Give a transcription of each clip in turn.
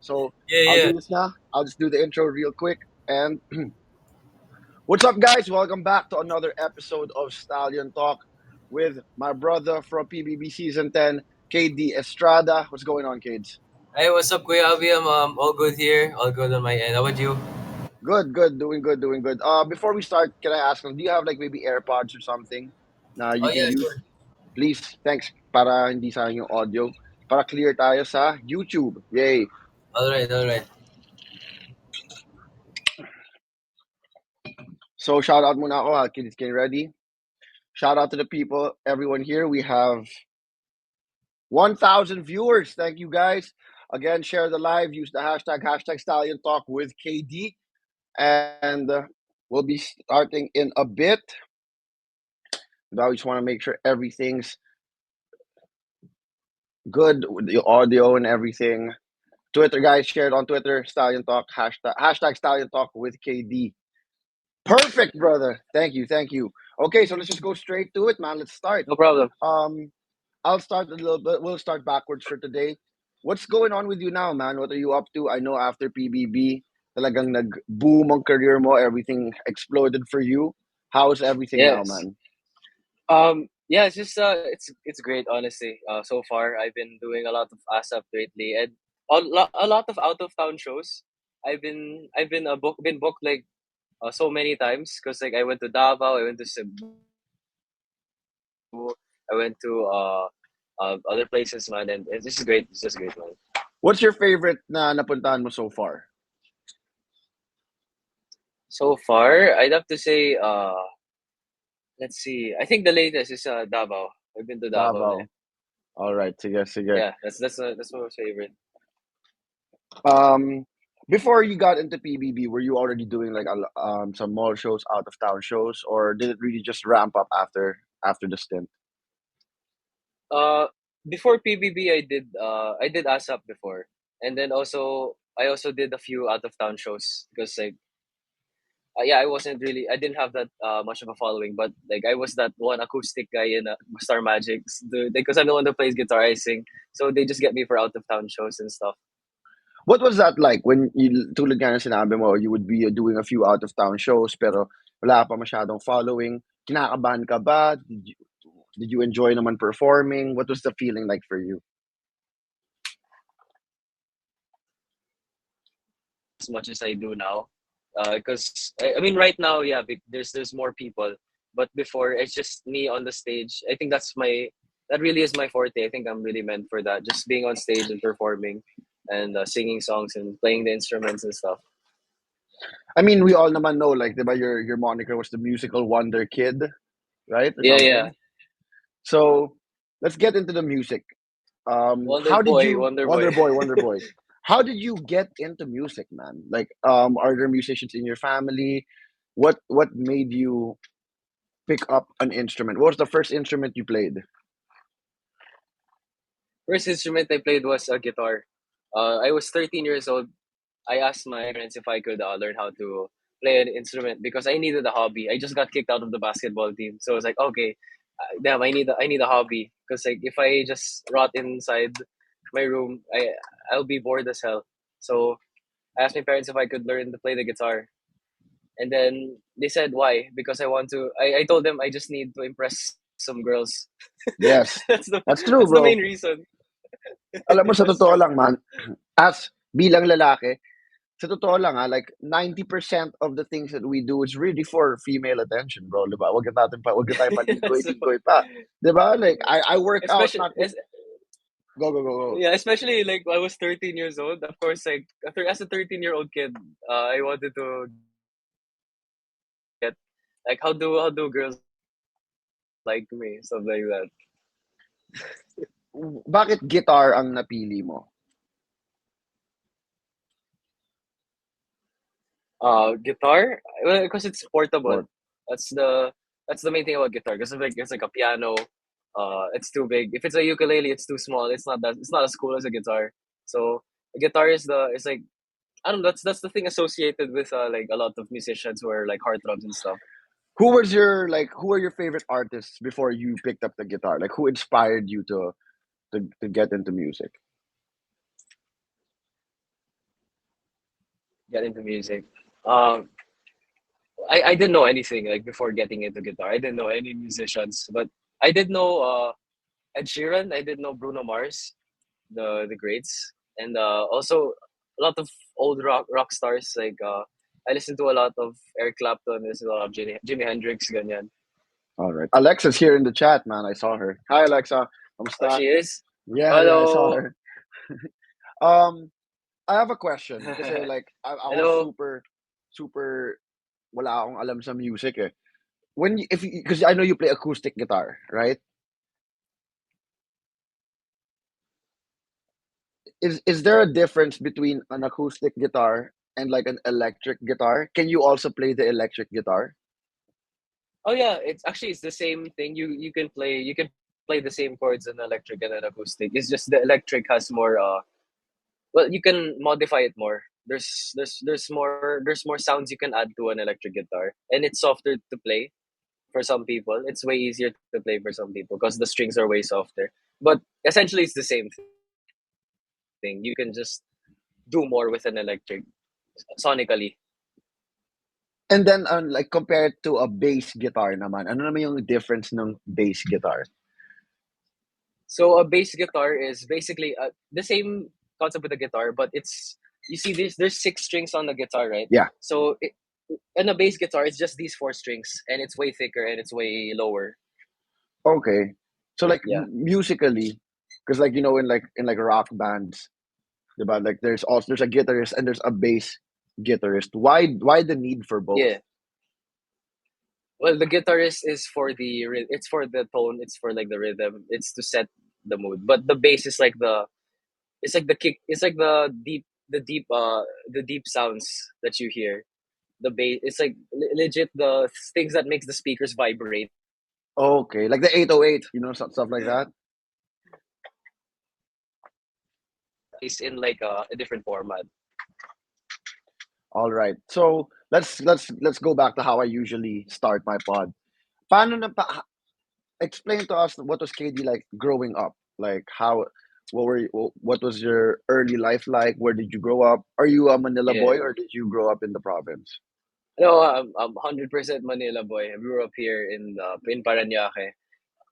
So Yeah, I'll yeah. do this now. I'll just do the intro real quick. And what's up, guys? Welcome back to another episode of Stallion Talk with my brother from PBB Season 10, KD Estrada. What's going on, kids? Hey, what's up, Kuya Albie? I'm all good here. All good on my end. How about you? Good, good, doing good, doing good. Before we start, can I ask them, do you have like maybe AirPods or something na Oh, you can yeah, use? sure. Please, thanks. Para hindi sayang yung audio. Para clear tayo sa YouTube. Yay. All right, all right. So shout out muna ako, kids, getting ready. Shout out to the people, everyone here. We have 1,000 viewers. Thank you guys. Again, share the live. Use the hashtag Stallion Talk with KD. And we'll be starting in a bit. But I just want to make sure everything's good with the audio and everything. Twitter, guys, share it on Twitter. Stallion Talk, hashtag Stallion Talk with KD. Perfect, brother. Thank you, thank you. Okay, so let's just go straight to it, man. Let's start. No problem. Um, I'll start a little bit. We'll start backwards for today. What's going on with you now, man? What are you up to? I know after PBB, talagang nag-boom ang career mo. Everything exploded for you. How's everything now, Yes. man? Yeah, it's great honestly. So far I've been doing a lot of ASAP lately and a lot of out of town shows. I've been booked like so many times because like I went to Davao, I went to Cebu, I went to other places, man, and it's just great. It's just great, man. What's your favorite na napuntahan mo so far? So far, I'd have to say let's see. I think the latest is Davao. I've been to Davao now. Davao. All right, sige, sige. Yeah, that's my most favorite. Um, Before you got into PBB, were you already doing like some mall shows, out of town shows, or did it really just ramp up after the stint? Uh, Before PBB, I did ASAP before, and then I also did a few out of town shows because like yeah, I didn't have that much of a following, but like I was that one acoustic guy in Star Magic because I'm the one that plays guitar, I sing, so they just get me for out of town shows and stuff. What was that like when you, tulad nga ng sinabi mo, you would be doing a few out of town shows pero wala pa masyadong following? Kinakabahan ka ba? Did you enjoy naman performing? What was the feeling like for you? As much as I do now, because I mean right now, yeah, there's more people, but before it's just me on the stage. I think that really is my forte. I think I'm really meant for that, just being on stage and performing and singing songs and playing the instruments and stuff. I mean, we all naman know, like, diba, your moniker was the musical wonder kid, right? Or Yeah, yeah. something. So let's get into the music. Wonder How did Boy, you Wonder Boy. Wonder Boy, Wonder Boy? How did you get into music, man? Like, are there musicians in your family? What made you pick up an instrument? What was the first instrument you played? First instrument I played was a guitar. I was 13 years old. I asked my parents if I could learn how to play an instrument because I needed a hobby. I just got kicked out of the basketball team, so I was like, okay, damn, I need a hobby because like if I just rot inside my room, I'll be bored as hell. So I asked my parents if I could learn to play the guitar, and then they said why? Because I want to. I told them I just need to impress some girls. Yes, that's the that's true, that's the bro. main reason. Alam mo, sa That's totoo true. lang, man, as bilang lalaki, sa totoo lang, like 90% of the things that we do is really for female attention, bro. Diba? Wag na tayo So, paligoy-ligoy pa. Diba? Like, I work out, especially not to... Go, go, go, go. yeah, especially like I was 13 years old. Of course, like as a 13-year-old kid, I wanted to get like how do girls like me, stuff like that. Bakit guitar ang napili mo? Guitar, well, because it's portable. Or, That's the that's the main thing about guitar. Because like it's like a piano, it's too big. If it's a ukulele, it's too small. It's not as cool as a guitar. So a guitar is like I don't know. That's the thing associated with like a lot of musicians who are like heartthrobs and stuff. who are your favorite artists before you picked up the guitar? Like, who inspired you to get into music? get into music. Um, I didn't know anything like before getting into guitar. I didn't know any musicians, but I did know Ed Sheeran. I did know Bruno Mars, the greats, and also a lot of old rock stars. Like I listened to a lot of Eric Clapton. I listened to a lot of Jimi Hendrix, ganyan. All right. Alexa's here in the chat, man. I saw her. Hi, Alexa. Oh, Kamusta? she is. Yeah, I saw Hello. her. Um, I have a question. Kasi like, I was Hello. super, wala akong alam sa music eh. Because I know you play acoustic guitar, right? Is there a difference between an acoustic guitar and like an electric guitar? Can you also play the electric guitar? Oh yeah, it's the same thing. You can play the same chords in electric and an acoustic. It's just the electric has more well, you can modify it more. There's more sounds you can add to an electric guitar, and it's softer to play for some people. It's way easier to play for some people because the strings are way softer. But essentially, it's the same thing. You can just do more with an electric sonically. And then like compared to a bass guitar naman, ano naman yung difference ng bass guitar? So a bass guitar is basically the same concept with the guitar, but it's you see there's six strings on the guitar, right? Yeah. So in a bass guitar, it's just these four strings, and it's way thicker and it's way lower. Okay. So like Yeah, musically, because like in like rock bands, diba? Like there's a guitarist and there's a bass guitarist. Why the need for both? yeah. Well, the guitarist is for it's for the tone, it's for like the rhythm, it's to set the mood. But the bass is like it's like the kick, it's like the deep sounds that you hear. The bass, it's like legit the things that makes the speakers vibrate. Okay, like the 808, stuff like that. Is in like a different format. All right. So let's go back to how I usually start my pod. Paano na pa, explain to us what was KD like growing up? Like what was your early life like? Where did you grow up? Are you a Manila Yeah. boy or did you grow up in the province? No, I'm 100% Manila boy. I grew up here in Parañaque.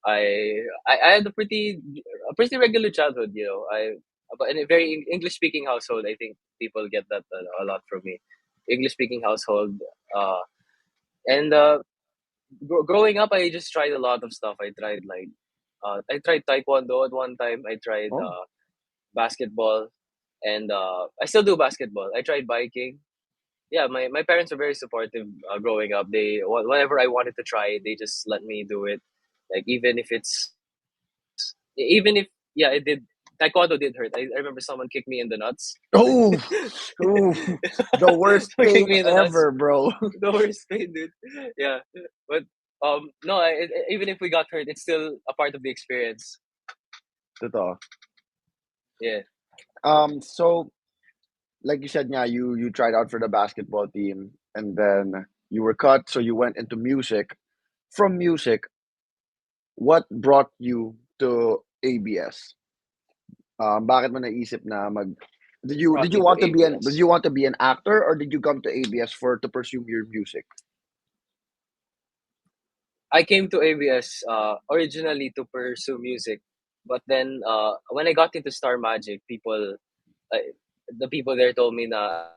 I had a pretty regular childhood, you know. But in a very English speaking household. I think people get that a lot from me. English speaking household. Uh, and growing up, I just tried a lot of stuff. I tried taekwondo at one time. I tried Oh, basketball, and I still do basketball. I tried biking. Yeah, my parents were very supportive growing up. Whatever I wanted to try, they just let me do it. Like even if yeah, it did. Taekwondo did hurt. I remember someone kicked me in the nuts. oh, oh, the worst Someone kicked pain me in the nuts. ever, bro. The worst pain, dude. Yeah, but no. Even if we got hurt, it's still a part of the experience. Totoo. Yeah. So like you said, yeah, you tried out for the basketball team and then you were cut, so you went into music. From music, what brought you to ABS? Bakit mo naisip na did Brought you me to want to be did ABS. you want to be an actor or did you come to ABS to pursue your music? I came to ABS originally to pursue music, but then when I got into Star Magic, uh, the people there told me that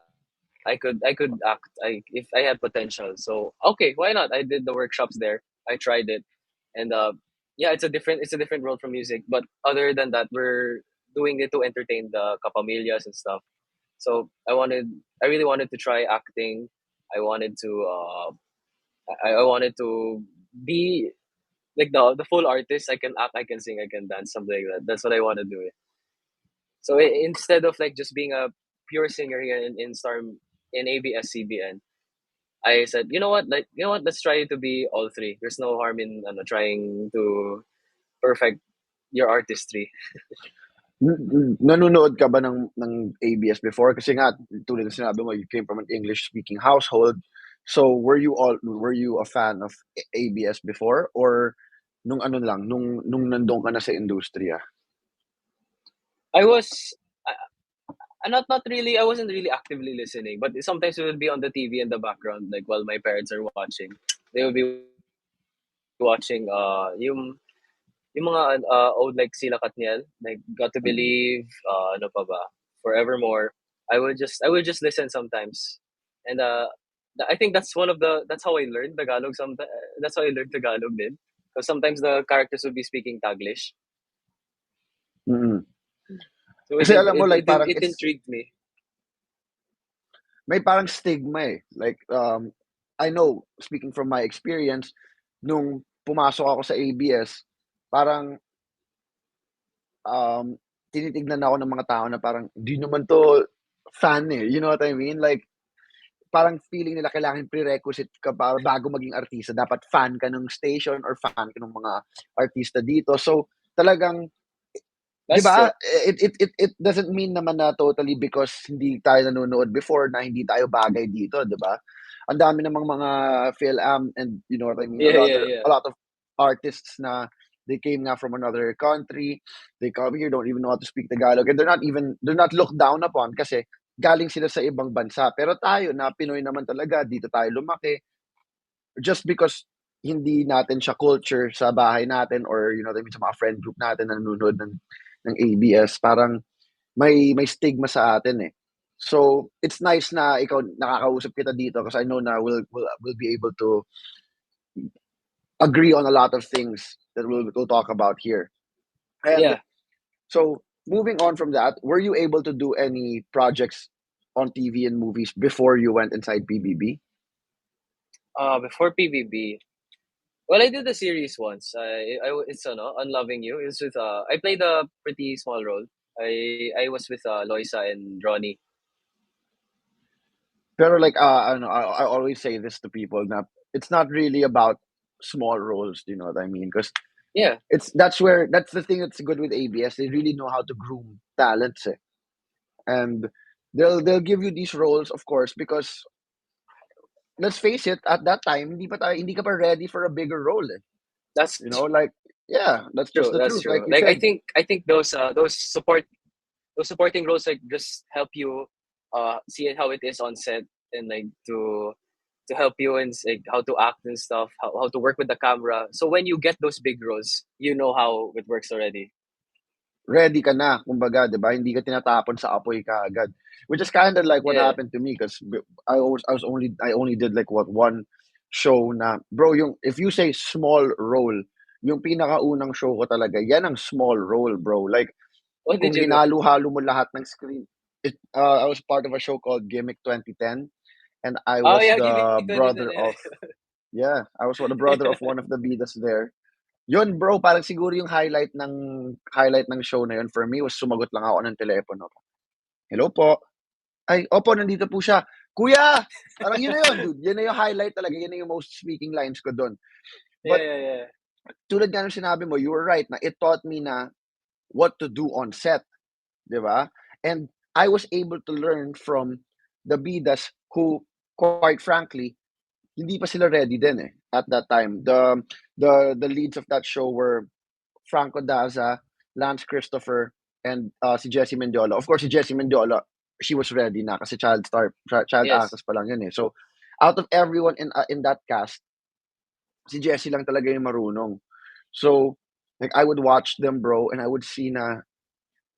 I could act. If I had potential, so okay, why not? I did the workshops there. I tried it, and yeah, it's a different world from music. But other than that, we're doing it to entertain the kapamillas and stuff. So I really wanted to try acting. I wanted to I wanted to be like the full artist. I can act, I can sing, I can dance, something like that. That's what I want to do. So instead of like just being a pure singer here in Star in ABS-CBN, I said, you know what, let's try to be all three. There's no harm in trying to perfect your artistry. Nanonood ka ba ng ABS before? Kasi nga, tulad ng sinabi mo, you came from an English-speaking household. So, were you a fan of ABS before? Or nung ano lang, nung nandun ka na sa industriya? I was not really. I wasn't really actively listening, but sometimes it would be on the TV in the background, like while my parents are watching. They would be watching yung mga old like Sila Katniel, like Got to Mm. Believe, ano pa ba, Forevermore. I would just listen sometimes, and I think that's how I learned Tagalog. Sometimes that's how I learned Tagalog din, because sometimes the characters would be speaking Taglish, Mm. so Kasi alam mo, like, parang it intrigued me. may parang stigma eh. Like, I know, speaking from my experience, nung pumasok ako sa ABS, parang, um, tinitignan ako ng mga tao na parang, "Di naman 'to fan eh." You know what I mean? Like, parang feeling nila kailangan prerequisite ka para bago maging artista, dapat fan ka ng station or fan ka ng mga artista dito. So, talagang 'di That's ba, true. it doesn't mean naman na totally because hindi tayo nanonood before na hindi tayo bagay dito, 'di ba? Ang dami namang mga PhilAm and you know what I mean, Yeah, yeah, yeah. a lot of artists na they came nga from another country, they come here, don't even know how to speak Tagalog, and they're not looked down upon kasi galing sila sa ibang bansa. Pero tayo na Pinoy naman talaga, dito tayo lumaki, just because hindi natin siya culture sa bahay natin or you know what I mean, sa mga friend group natin na nanonood ng ABS, parang may stigma sa atin eh. So, it's nice na ikaw nakakausap kita dito because I know na we'll be able to agree on a lot of things that we'll talk about here. And Yeah. so, moving on from that, were you able to do any projects on TV and movies before you went inside PBB? Before PBB, well, I did the series once. It's Unloving You. It's with I played a pretty small role. I was with Loisa and Ronnie. Pero like, I don't know, I always say this to people na it's not really about small roles, do you know what I mean? Because Yeah, that's the thing that's good with ABS. They really know how to groom talents, eh. And they'll give you these roles, of course, because let's face it, at that time, hindi ka pa ready for a bigger role, eh. that's You know, like, yeah, that's just true. the That's truth. Like true. you Like said, I think those supporting roles like just help you see it how it is on set, and like to help you and like how to act and stuff, how to work with the camera. So when you get those big roles, you know how it works already. ready ka na, kumbaga, 'di ba? Hindi ka tinatapon sa apoy kaagad. Which is kind of like what Yeah. happened to me because I only did like what one show na bro, yung if you say small role, yung pinakaunang show ko talaga, yan ang small role, bro. Like What did kung you do? hinalo-halo mo lahat ng screen, I was part of a show called Gimmick 2010 and I Oh was yeah, give me the 2010. brother of yeah, I was the brother of one of the bidas there. Yun bro, parang siguro yung highlight ng show na yun for me was sumagot lang ako ng telepono. "Hello po." "Ay, opo nandito po siya." "Kuya!" Parang yun na yun dude, yun na yung highlight talaga, yun na yung most speaking lines ko dun. Yeah, But yeah, yeah. tulad nga ng sinabi mo, you were right na it taught me na what to do on set, 'di ba? And I was able to learn from the bidas who, quite frankly, hindi pa sila ready din eh at that time. The leads of that show were Franco Daza, Lance Christopher, and si Jessie Mendiola. Of course, si Jessie Mendiola, she was ready na kasi child Yes. actress pa lang yun eh. So, out of everyone in that cast, si Jessie lang talaga yung marunong. So, like I would watch them bro and I would see na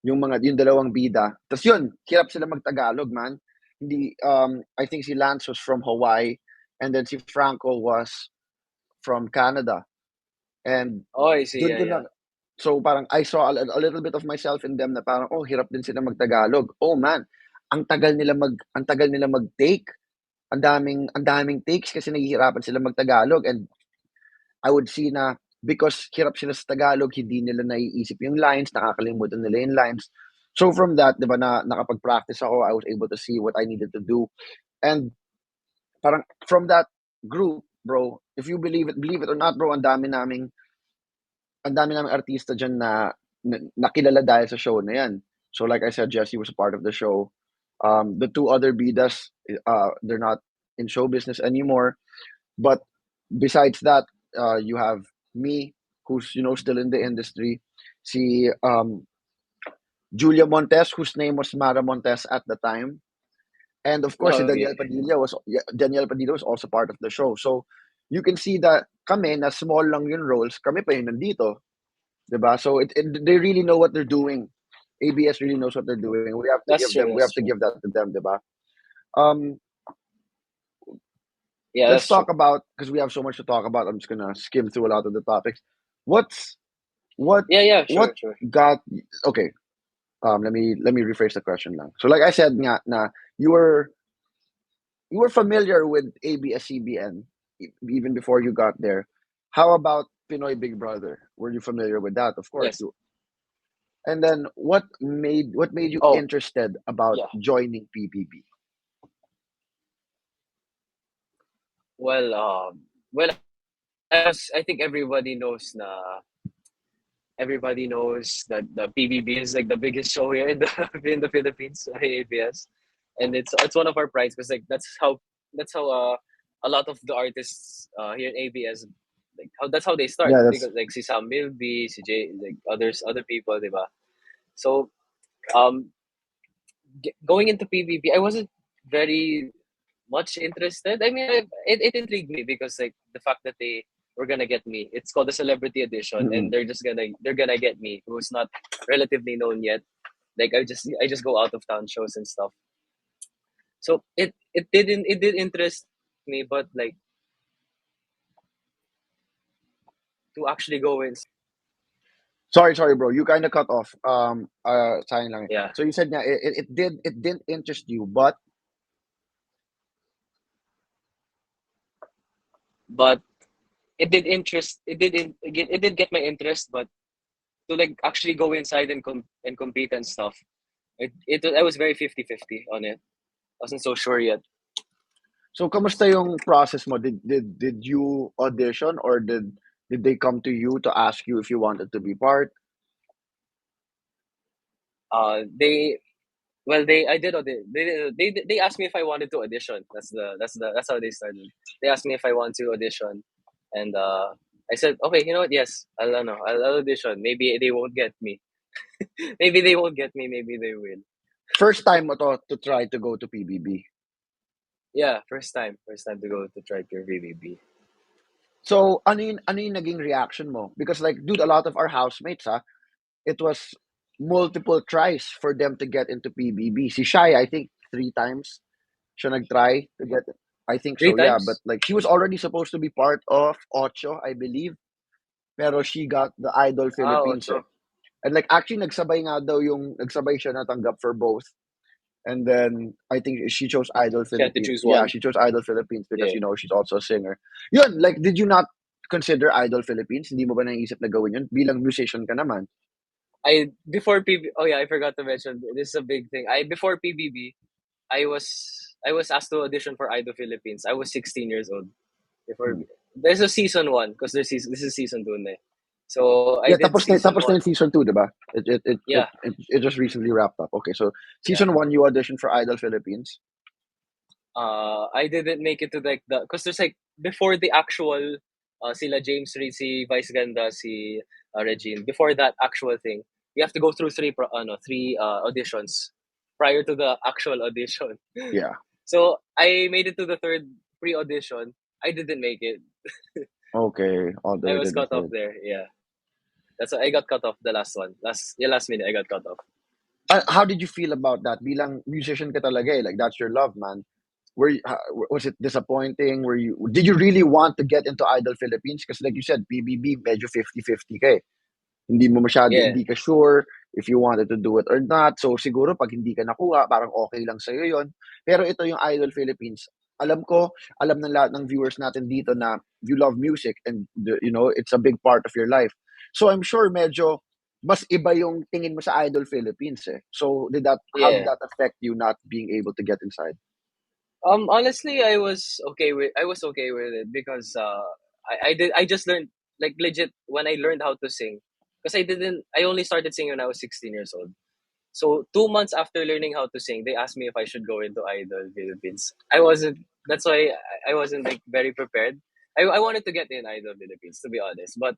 yung dalawang bida. Tapos yun, hirap sila mag-Tagalog, man. Hindi, I think si Lance was from Hawaii and then si Franco was from Canada. And Oh, I see. dun Yeah, ko yeah. na so parang I saw a little bit of myself in them na parang, oh, hirap din sila mag-Tagalog. Oh man, ang tagal nila mag-take. Ang daming takes kasi nahihirapan sila mag-Tagalog and I would see na because hirap sila sa Tagalog, hindi nila naiisip yung lines, nakakalimutan nila yung lines. So from that, 'di ba na nakapag-practice ako, I was able to see what I needed to do. And parang from that group, bro, if you believe it or not, bro, ang dami naming artista diyan na nakilala dahil sa show na 'yan. So like I said, Jessie was a part of the show. The two other bidas, they're not in show business anymore. But besides that, you have me, who's you know still in the industry. Si Julia Montes, whose name was Mara Montes at the time. And of course, si Oh, yeah. Daniel Padilla was also part of the show. So you can see that kami na small lang yung roles, kami pa yung nandito, 'di ba? So they really know what they're doing. ABS really knows what they're doing. That's true. We That's have to true. give that to them, 'di ba? Um, Yeah, let's that's true. talk about, because we have so much to talk about. I'm just gonna skim through a lot of the topics. What's what Yeah, yeah, what sure, sure. got okay? Let me rephrase the question lang. So like I said nga na you were you were familiar with ABS-CBN even before you got there. How about Pinoy Big Brother? Were you familiar with that? Of course. Yes. And then what made you Oh, interested about yeah. joining PBB? Well, well, I think everybody knows that the PBB is like the biggest show here in the in the Philippines, ABS, and it's one of our prides because like that's how a lot of the artists here in ABS, like how that's how they start, Yeah, that's because like si Sam Milby, si Jay, like other people, diba? So um going into PBB, I wasn't very much interested. I mean, it intrigued me because like the fact that they were gonna get me. It's called the Celebrity Edition, and mm-mm. they're gonna get me, who's not relatively known yet. Like I just go out of town shows and stuff. So it did interest me, but like to actually go in, Sorry, bro. You kind of cut off. Sayang lang. yeah. So you said yeah, it didn't interest you, but But it did get my interest, but to like actually go inside and compete and stuff, I was very 50-50 on it. I wasn't so sure yet. so kamusta yung process mo? Did you audition, or did they come to you to ask you if you wanted to be part? They well they I did audi- they asked me if I wanted to audition. That's how they started. They asked me if I want to audition, and I said okay. You know what? Yes, I'll audition. Maybe they won't get me. Maybe they won't get me. Maybe they will. First time mo to try to go to PBB. Yeah, first time to go to try your VVB. So ano yung naging reaction mo? Because like, dude, a lot of our housemates, it was multiple tries for them to get into PBB. Si Shai, I think 3 times siya nag-try to get. I think Three so, yeah. But times? like, she was already supposed to be part of Ocho, I believe. Pero she got the Idol Ah, Philippines eh. ocho. And like, actually, nagsabay siya natanggap for both. And then I think she chose Idol She had to Philippines. choose Yeah, one. she chose Idol Philippines because Yeah. she's also a singer. Yun, like, did you not consider Idol Philippines? Hindi mo ba naisip na gawin yun? Bilang musician ka naman. I before PB. Oh yeah, I forgot to mention this is a big thing. I before PBB, I was I was asked to audition for Idol Philippines. I was 16 years old before. Hmm. There's a season one because this is season two na. So I Yeah, did season tapos na one. yung season 2, diba? Yeah, It just recently wrapped up. Okay, so yeah. season 1, you auditioned for Idol Philippines. I didn't make it to like because there's like before the actual sila James Reid, si Vice Ganda, si Regine. Before that actual thing, you have to go through three auditions prior to the actual audition. Yeah. So I made it to the third pre-audition. I didn't make it. Okay, all the I way was to the cut off third. there. Yeah, that's why I got cut off the last one. Last minute I got cut off. How did you feel about that? Bilang musician ka talaga eh. Like, that's your love, man. Was it disappointing? Did you really want to get into Idol Philippines? Because like you said, PBB medyo 50-50 ka eh. Yeah, Hindi ka sure if you wanted to do it or not. So siguro pag hindi ka nakuha, parang okay lang sa'yo yon. Pero ito yung Idol Philippines. Alam ng lahat ng viewers natin dito na you love music, and it's a big part of your life. So I'm sure medyo mas iba yung tingin mo sa Idol Philippines eh. So how did yeah. that affect you not being able to get inside? Honestly, I was okay with it because I just learned like legit when I learned how to sing, because I only started singing when I was 16 years old. So 2 months after learning how to sing, they asked me if I should go into Idol Philippines. I wasn't. That's why I wasn't like very prepared. I wanted to get in Idol Philippines, to be honest, but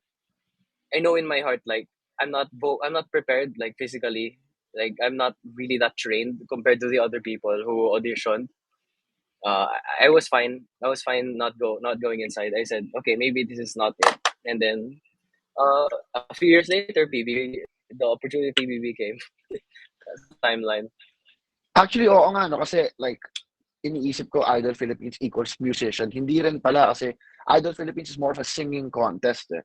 I know in my heart like I'm not prepared like physically, Like I'm not really that trained compared to the other people who auditioned. I was fine. I was fine not going inside. I said, okay, maybe this is not it. And then a few years later, PBB, the opportunity PBB came. That's the timeline. Actually, oo nga, no? Kasi, like, iniisip ko Idol Philippines equals musician. Hindi rin pala kasi Idol Philippines is more of a singing contest, eh.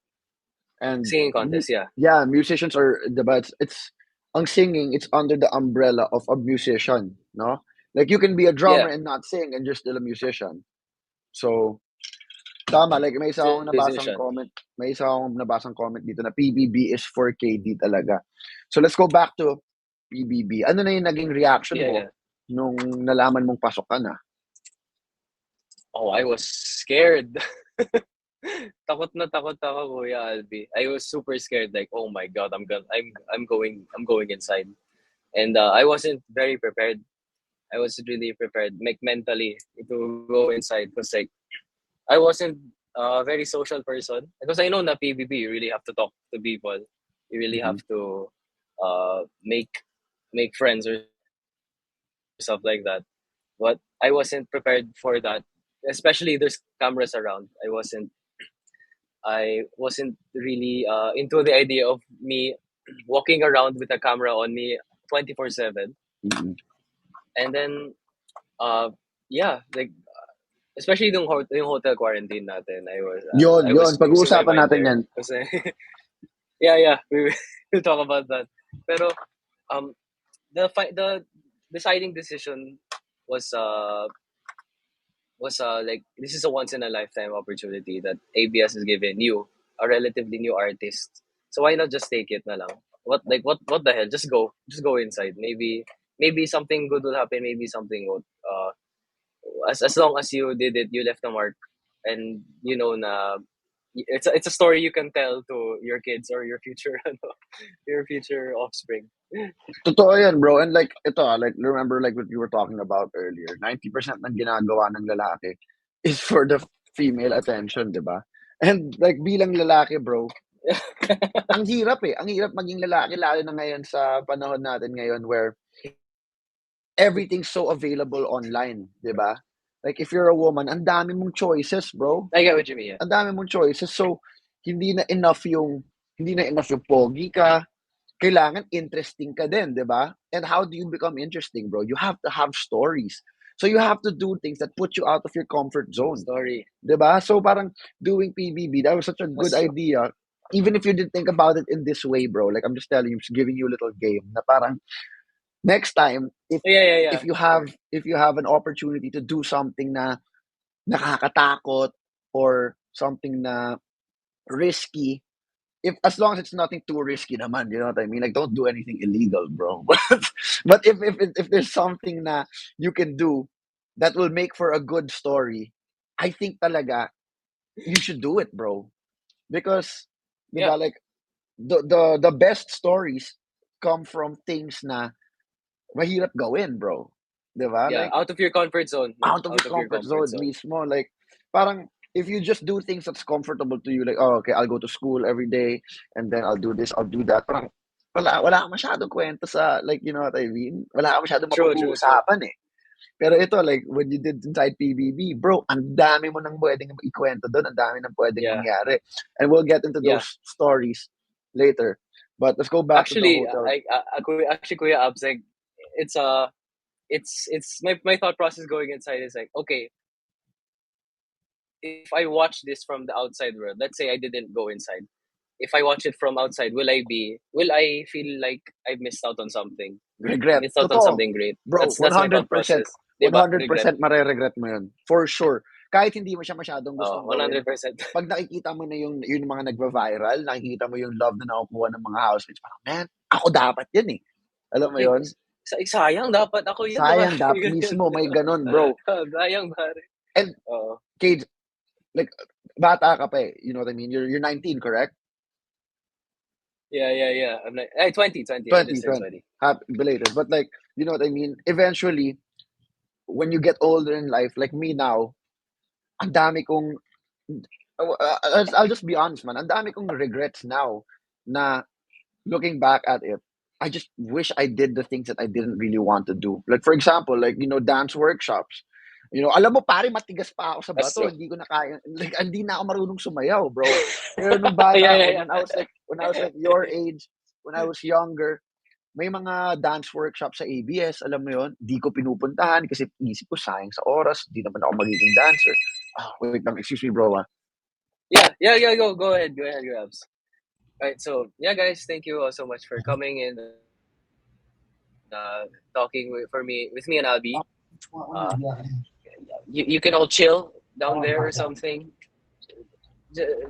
And, Singing contest, yeah. yeah, musicians are, diba, ang singing, it's under the umbrella of a musician, no? Like, you can be a drummer Yeah, and not sing and you're still a musician. So, tama, like, still musician. may isa akong nabasang comment dito na PBB is for KD talaga. So, let's go back to PBB. Ano na yung naging reaction Yeah, mo yeah. nung nalaman mong pasok ka na? Oh, I was scared. Takot na takot ako, Kuya Albie. I was super scared. Like, oh my God, I'm going inside. And I wasn't very prepared. I wasn't really prepared, like mentally, to go inside. Because like I wasn't a very social person. Because I know na PBB, you really have to talk to people. You really have Mhm. to make friends or stuff like that. But I wasn't prepared for that. Especially there's cameras around. I wasn't really into the idea of me walking around with a camera on me 24/7. Mhm. And then yeah, like especially yung hotel quarantine natin, I was Yun, losing my pag-uusapan mind natin there yan. kasi yeah, we will talk about that. Pero um the deciding decision was like this is a once in a lifetime opportunity that ABS has given you, a relatively new artist. So why not just take it na lang? What the hell? Just go inside. Maybe something good will happen. Maybe something won't. As long as you did it, you left a mark, and you know na it's a story you can tell to your kids or your future your future offspring. Totoo yan, bro. And like, ito like, remember like what you were talking about earlier, 90% ng ginagawa ng lalaki is for the female attention, di ba? And like, bilang lalaki, bro, ang hirap eh. Ang hirap maging lalaki, lalo na ngayon sa panahon natin ngayon where everything's so available online, di ba? Like, if you're a woman, ang dami mong choices, bro. I get what you mean. Yeah. Ang dami mong choices. So, hindi na enough yung pogi ka. Kailangan interesting ka din, di ba? And how do you become interesting, bro? You have to have stories. So you have to do things that put you out of your comfort zone. Story. Di ba? So parang doing PBB, that was such a good That's true. idea. Even if you didn't think about it in this way, bro. Like, I'm just telling you, just giving you a little game na parang next time, Yeah. if you have an opportunity to do something na nakakatakot or something na risky, if as long as it's nothing too risky naman, you know what I mean? Like, don't do anything illegal, bro. But if there's something na you can do that will make for a good story, I think talaga you should do it, bro. Because, di Yeah. ba, like the best stories come from things na mahirap gawin, bro. Di ba? Yeah. Like, Out of your comfort zone. No? out of your comfort zone mismo. Like, parang, if you just do things that's comfortable to you, like, oh, okay, I'll go to school every day, and then I'll do this, I'll do that. Parang, wala kang masyadong kwento sa, like, you know what I mean? Wala kang masyadong True. mapag-uusapan eh. Pero ito, like, when you did inside PBB, bro, ang dami mo nang pwedeng ikwento doon, ang dami nang pwedeng Yeah. mangyari. And we'll get into Yeah. those stories later. But let's go back to the Actually, hotel. Kuya Abs, like, it's my thought process going inside is like, okay, if I watch this from the outside world, let's say I didn't go inside. If I watch it from outside, will I feel like I've missed out on something? Regret. Missed out on Totoo. something great. Bro, That's my thought 100%. process. Diba? Regret. 100% mareregret mo yun. For sure. Kahit hindi mo siya masyadong gustong gawin. 100%. Pag nakikita mo na yung mga nagva-viral, nakikita mo yung love na nakukuha ng mga housemates, parang, man, ako dapat yan eh. Alam mo yun? Sayang, dapat ako yan. Sayang, dapat mismo, may ganun, bro. Sayang, pare. And, Cage, like, bata ka pa eh. You know what I mean? You're 19, correct? Yeah. I'm like, 20. 20. I just turned 20. Happy belated. But like, you know what I mean? Eventually, when you get older in life, like me now, ang dami kong, I'll just be honest, man. Ang dami kong regrets now na looking back at it. I just wish I did the things that I didn't really want to do. Like for example, like dance workshops. Alam mo pare matigas pa ako sa That's bato, true. hindi ko na kaya. Like hindi na ako marunong sumayaw, bro. Pero nung bata Yeah, ako, yeah, when I was like your age, when I was younger, may mga dance workshop sa ABS, alam mo yon, di ko pinupuntahan kasi isip ko sayang sa oras, di naman ako magiging dancer. Wait lang, excuse me, bro. yeah. Go ahead, Grabs. Right. So yeah, guys, thank you all so much for coming and talking with me and Albie. Uh, you can all chill down there or something.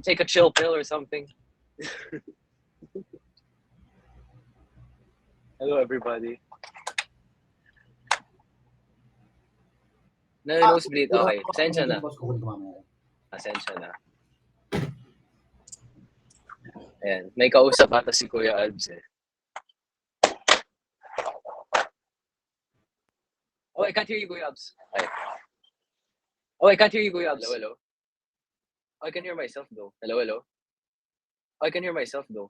Take a chill pill or something. Hello, everybody. No, nosebleed. Okay, pasensya na. Pasensya na. Ayan, may kausap ata si Kuya Albs eh. Oh, I can't hear you, Kuya Albs. Ay. Oh, I can't hear you, Kuya Albs. Hello. Oh, I can hear myself though. Hello. Oh, I can hear myself though.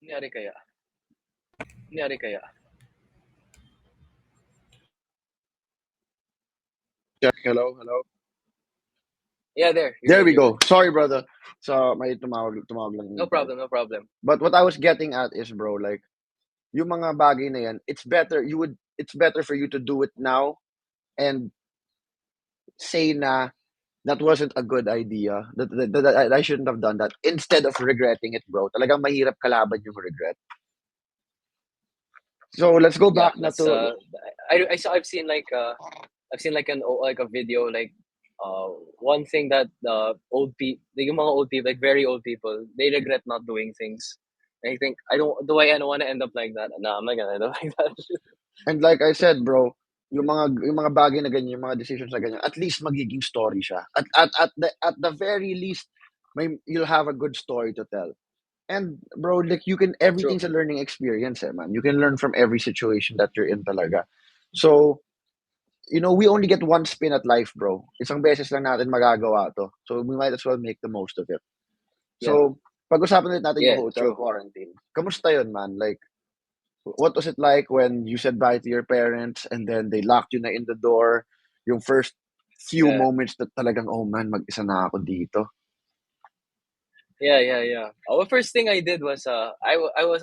Nangyari kaya? Check, hello. Yeah, there. You're There good, we you're go. good. Sorry, brother. So may tumawag lang. No problem. But what I was getting at is, bro, like yung mga bagay na yan, it's better for you to do it now and say na that wasn't a good idea. That I shouldn't have done that instead of regretting it, bro. Talagang mahirap kalaban yung regret. So let's go Yeah, back na that's to I've seen like a video like one thing that yung mga old people, like very old people, they regret not doing things. And I think I don't want to end up like that. No, I'm not gonna end up like that. and like I said, bro, yung mga bagay na ganyan, yung mga decisions na ganyan, at least magiging story siya. At the very least, you'll have a good story to tell. And bro, like True. everything's a learning experience, man. You can learn from every situation that you're in talaga. So, we only get one spin at life, bro. Isang beses lang natin magagawa to. So, we might as well make the most of it. Yeah. So, pag-usapan ulit natin Yeah, yung hotel true. quarantine. Kamusta yun, man? Like, what was it like when you said bye to your parents and then they locked you na in the door? Yung first few Yeah. moments that talagang, oh man, mag-isa na ako dito. Yeah. Well, first thing I did was I was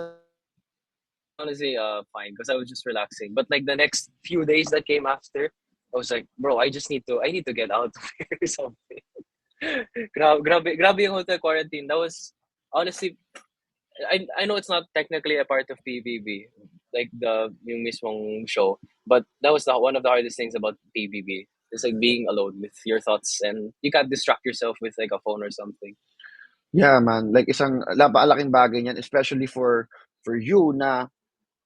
honestly fine because I was just relaxing. But like the next few days that came after, I was like, bro, I need to get out of here or something. Grabe yung hotel quarantine. That was honestly, I know it's not technically a part of PBB, like yung mismong show, but that was one of the hardest things about PBB. It's like being alone with your thoughts and you can't distract yourself with like a phone or something. Yeah, man. Like isang napakalaking bagay niyan, especially for you na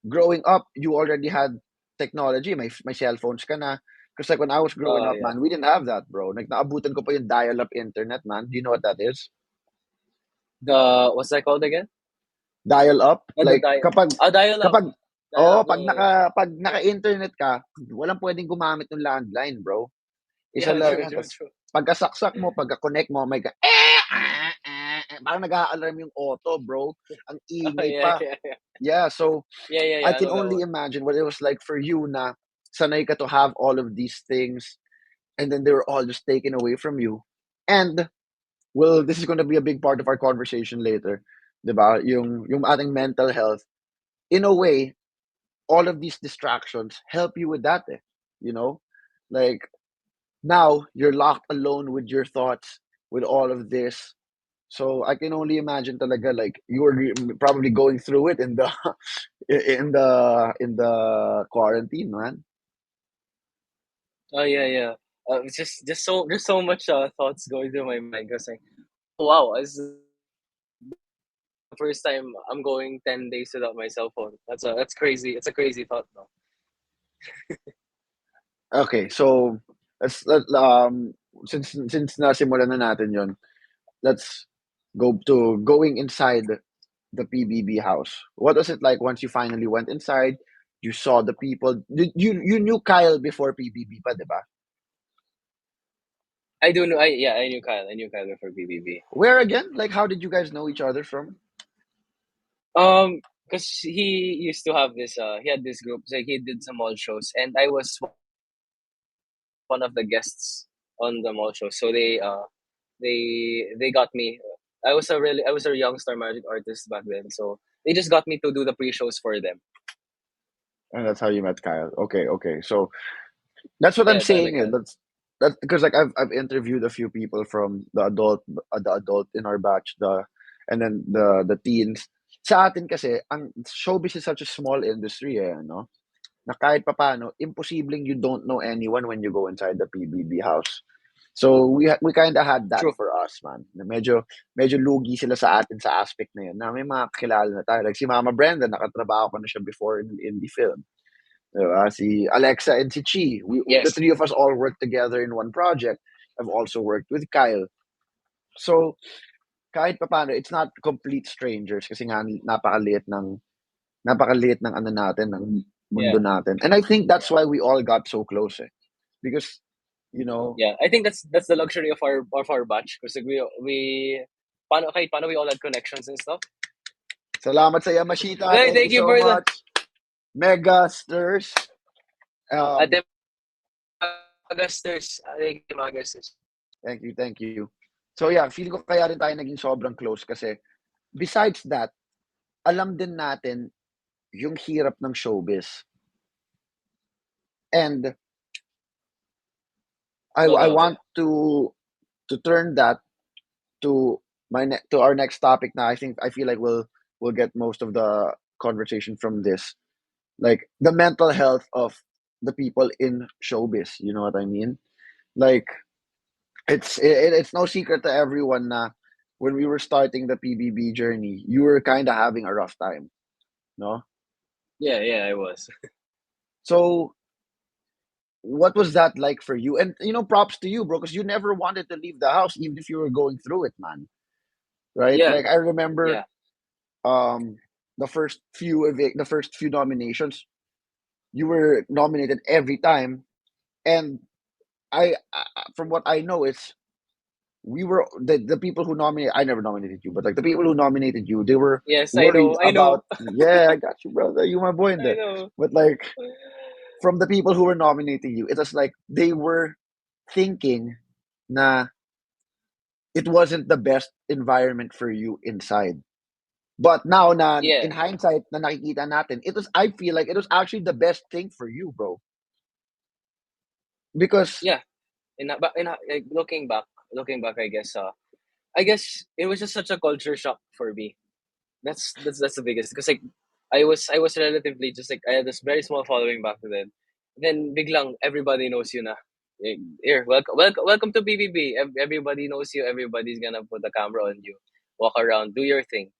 growing up, you already had technology. May cell phones ka na. Because like when I was growing up, Yeah. man, we didn't have that, bro. Like naabutan ko pa yung dial-up internet, man. Do you know what that is? What's that called again? Dial-up? The Like dial up. kapag Dial up. pag naka-internet ka, walang pwedeng gumamit ng landline, bro. Isa Yeah, lang. true. Pagkasaksak mo, pagka-connect mo, may parang nag-a-alarm yung auto, bro. Ang ingay pa. Yeah. Yeah, so Yeah. I I can know that only one. imagine what it was like for you na sanay ka to have all of these things and then they were all just taken away from you. And well, this is going to be a big part of our conversation later, 'di ba? Yung ating mental health. In a way, all of these distractions help you with that, eh. You know? Like now you're locked alone with your thoughts with all of this. So I can only imagine talaga like you were probably going through it in the in the quarantine, man. Oh yeah. It's just so there's so much thoughts going through my mind because like, oh, wow, this is the first time I'm going 10 days without my cell phone. That's crazy. It's a crazy thought, though. Okay, so since nasimulan na natin 'yon, let's go to going inside the PBB house. What was it like once you finally went inside? You saw the people. You knew Kyle before PBB pa, 'di ba? I do know. I knew Kyle. I knew Kyle before BBB. Where again? Like, how did you guys know each other from? Because he used to have this. He had this group. So he did some mall shows, and I was one of the guests on the mall show. So they got me. I was a young star magic artist back then. So they just got me to do the pre shows for them. And that's how you met Kyle. Okay, okay. So that's what I'm Yeah, that's how I saying. met Kyle. That's because like I've interviewed a few people from the adult in our batch, and then the teens. Sa atin kasi, ang showbiz is such a small industry, no? Na kahit papaano, imposibleng you don't know anyone when you go inside the PBB house. So we kind of had that True. for us, man. Na medyo lugi sila sa atin sa aspect na yun. Na may mga kakilala na tayo. Like si Mama Brenda, nakatrabaho ko na siya before in the film. Diba? Si Alexa and si Chi. The Yes. three of us all worked together in one project. I've also worked with Kyle. So kahit papaano, it's not complete strangers kasi nga napakaliit ng ano natin, ng mundo Yeah. natin. And I think that's why we all got so close, eh. Because, you know, Yeah. I think that's the luxury of our batch because like, kahit paano we all had connections and stuff. salamat sa Yamashita. Hey, Thank you so for much. Megasters. Ate Magasters. Thank you, Magasters. Thank you. So yeah, feel ko kaya rin tayo naging sobrang close kasi besides that, alam din natin yung hirap ng showbiz. And I No doubt. want to turn that to to our next topic now. I feel like we'll get most of the conversation from this. Like the mental health of the people in showbiz, you know what I mean? Like it's no secret to everyone na when we were starting the PBB journey, you were kind of having a rough time, no? Yeah, I was. So what was that like for you? And props to you, bro, because you never wanted to leave the house, even if you were going through it, man. Right? Yeah, Like I remember, yeah. um, the first few nominations, you were nominated every time, and from what I know, it's we were the people who nominated. I never nominated you, but like the people who nominated you, they were Yes, I worried know. I know. about. Yeah, I got you, brother. You my boy in I there. know. But like from the people who were nominating you, it was like they were thinking na it wasn't the best environment for you inside. But now na Yeah, in hindsight na nakikita natin, I feel like it was actually the best thing for you, bro. Because yeah. Like, looking back, I guess it was just such a culture shock for me. That's the biggest because like I was relatively just like I had this very small following back then. Then biglang everybody knows you na. Like, here, welcome to BBB. Everybody knows you. Everybody's gonna put the camera on you. Walk around, do your thing.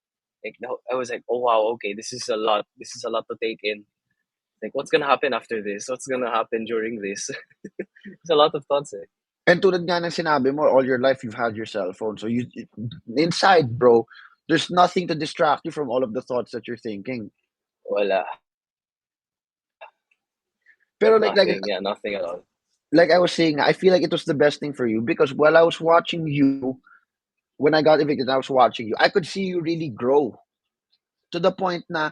Like no, I was like, oh wow, okay, this is a lot. This is a lot to take in. Like, what's gonna happen after this? What's gonna happen during this? It's a lot of thoughts. Eh. and tulad nga ng sinabi mo, all your life you've had your cell phone. So inside, bro, there's nothing to distract you from all of the thoughts that you're thinking. Wala, Pero nothing. Yeah, nothing at all. like I was saying, I feel like it was the best thing for you because while I was watching you, when I got evicted, I was watching you. I could see you really grow to the point na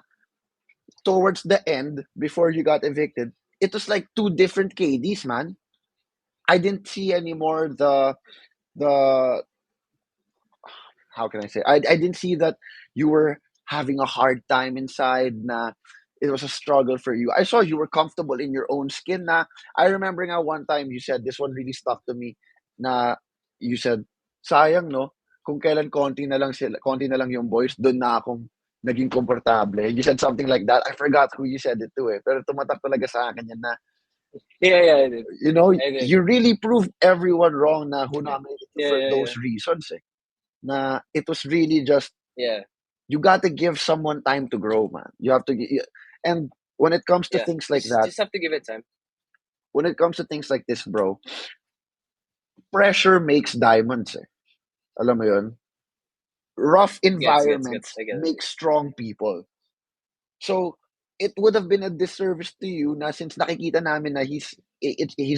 towards the end, before you got evicted, it was like two different KDs, man. I didn't see anymore the how can I say? I didn't see that you were having a hard time inside. Na it was a struggle for you. I saw you were comfortable in your own skin. Na I remember nga one time you said this one really stuck to me. Na you said, sayang no, kung kailan konti na lang yung boys, doon na akong naging komportable. You said something like that. I forgot who you said it to eh. Pero tumatak talaga sa akin yan na, Yeah, I did. you know, I did. you really proved everyone wrong na who nominated you for Yeah. those reasons eh. Na it was really just Yeah, you got to give someone time to grow, man. You have to and when it comes to yeah. things like that, Just have to give it time. when it comes to things like this, bro, pressure makes diamonds eh. Alam mo yun? Rough Gets. environments I get it. make strong people. So it would have been a disservice to you na since nakikita namin na he's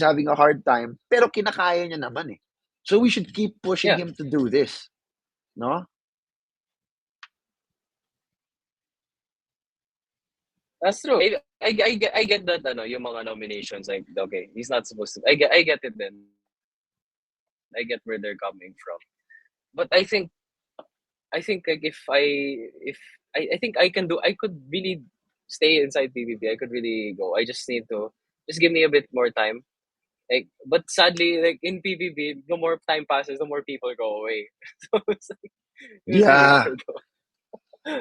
having a hard time, pero kinakaya niya naman eh. So we should keep pushing Yeah, him to do this, no? that's true. I get that yung mga nominations, like, okay, he's not supposed to. I get it then. I get where they're coming from. But I think like I think I could really stay inside PBB. I could really go. I just need to just give me a bit more time. Like, but sadly, like in PBB, the more time passes, the more people go away. So it's really Yeah, hard though.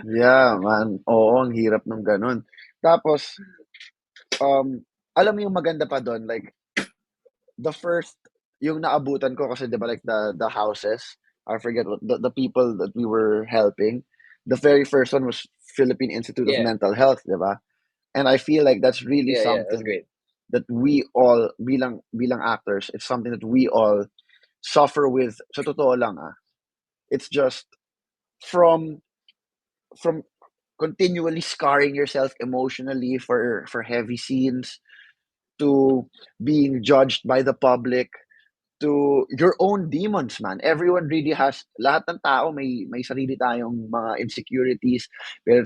yeah, man. Oo, ang hirap nung ganun. Tapos, um, alam mo yung maganda pa doon, like, the first, yung naabutan ko kasi, di ba, like, the houses, I forget what, the people that we were helping, the very first one was Philippine Institute of Yeah, Mental Health, di ba? And I feel like that's really yeah, that's something great. that we all, bilang actors, it's something that we all suffer with, sa totoo lang, ah. It's just, from from continually scarring yourself emotionally for heavy scenes, to being judged by the public, to your own demons, man. Everyone really has, lahat ng tao may sarili tayong mga insecurities, may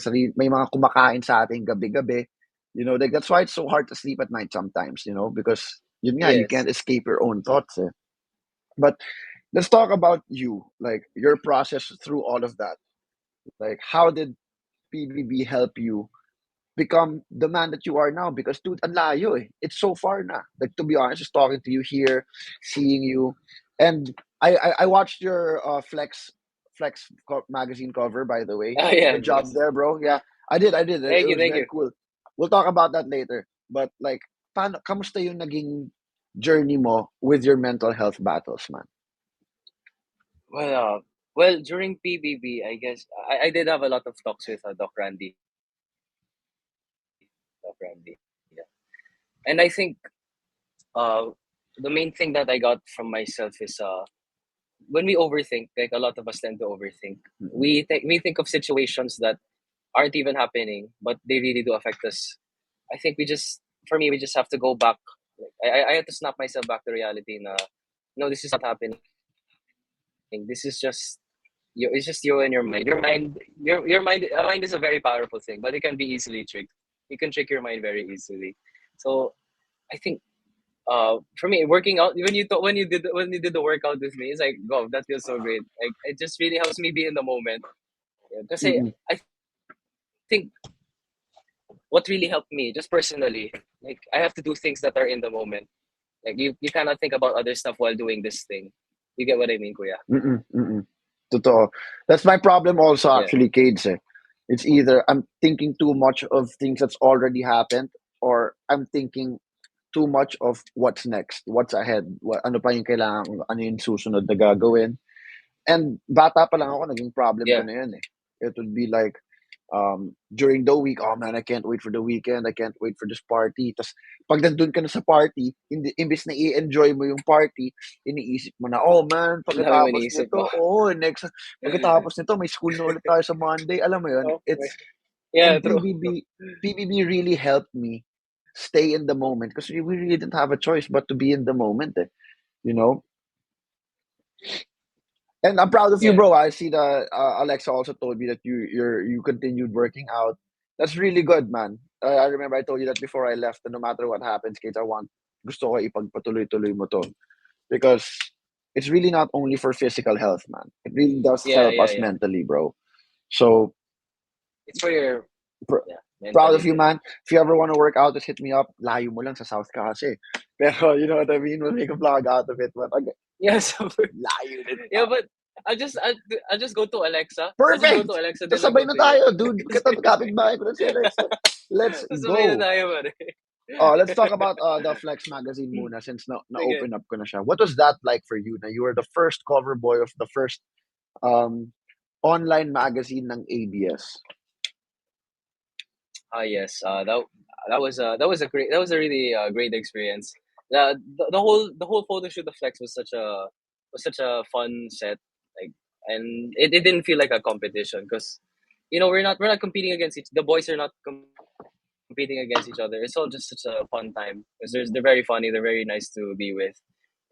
mga kumakain sa ating gabi-gabi. Like, that's why it's so hard to sleep at night sometimes, because yun nga, you Yes. can't escape your own thoughts, eh. But let's talk about you, like your process through all of that. Like, how did PBB help you become the man that you are now? Because, dude, ang layo eh. It's so far na. Like, to be honest, just talking to you here, seeing you, and I watched your magazine cover, by the way. Oh yeah, Good job yes. there, bro. Yeah, I did. It Thank you, was thank very you. cool. We'll talk about that later. But, like, kamusta yung naging journey mo with your mental health battles, man? Well, during PBB, I guess I did have a lot of talks with Doc Randy. Yeah. And I think uh, the main thing that I got from myself is when we overthink, like a lot of us tend to overthink. Mm-mm. We think of situations that aren't even happening, but they really do affect us. I think for me, we just have to go back. Like, I had to snap myself back to reality. No, this is not happening. This is just you. It's just you and your mind. Your mind is a very powerful thing, but it can be easily tricked. You can trick your mind very easily. So I think for me, working out, when you did the workout with me, it's like, wow, that feels so great. Like, it just really helps me be in the moment. Because Mm-mm. I think what really helped me, just personally, like, I have to do things that are in the moment. Like, you cannot think about other stuff while doing this thing. You get what I mean, Kuya? Mm-mm. Mm-mm. Totoo. That's my problem also, Yeah. actually, Cades, eh. It's either I'm thinking too much of things that's already happened, or I'm thinking too much of what's next, what's ahead, ano pa yung kailangan, ano yung susunod na gagawin. And bata pa lang ako, naging problem ko Yeah. na yun eh. It would be like, during the week, oh man, I can't wait for the weekend, I can't wait for this party. Tapos, pag nandun ka na sa party, imbis na i-enjoy mo yung party, iniisip mo na, oh man, Ang dami mo pagkatapos iniisip nito, mo. pagkatapos nito, may school na ulit tayo sa Monday. Alam mo yun, Okay. Yeah, and true. PBB really helped me stay in the moment, because we really didn't have a choice but to be in the moment, eh, you know? And I'm proud of you, Yeah. bro. I see that Alexa also told me that you continued working out. That's really good, man. I remember I told you that before I left. And no matter what happens, kids, gusto ko ipagpatuloy-tuloy mo to, because it's really not only for physical health, man. It really does Yeah, help yeah, us yeah. mentally, bro. So, It's for your, pr- yeah, proud of mentally you, too. man. If you ever want to work out, just hit me up. Layo mo lang sa South ka kasi. Pero, you know what I mean? We'll make a vlog out of it. But again, Yeah, so layo din yeah, pa. but I'll just go to Alexa. I'll just go Perfect! to Alexa, Tapos then I'll sabay go na to you. tayo, dude. Kapit-bahay ko na si Alexa. Let's Sabay na go. tayo, pare. Let's talk about the Flex magazine muna, since Sige. na-open up ko na siya. What was that like for you? Na you were the first cover boy of the first um, online magazine ng ABS. Yes. That was a really great experience. The whole photo shoot of Flex was such a fun set. Like, and it didn't feel like a competition, because we're not competing against the boys are not competing against each other. It's all just such a fun time, because they're very funny, they're very nice to be with.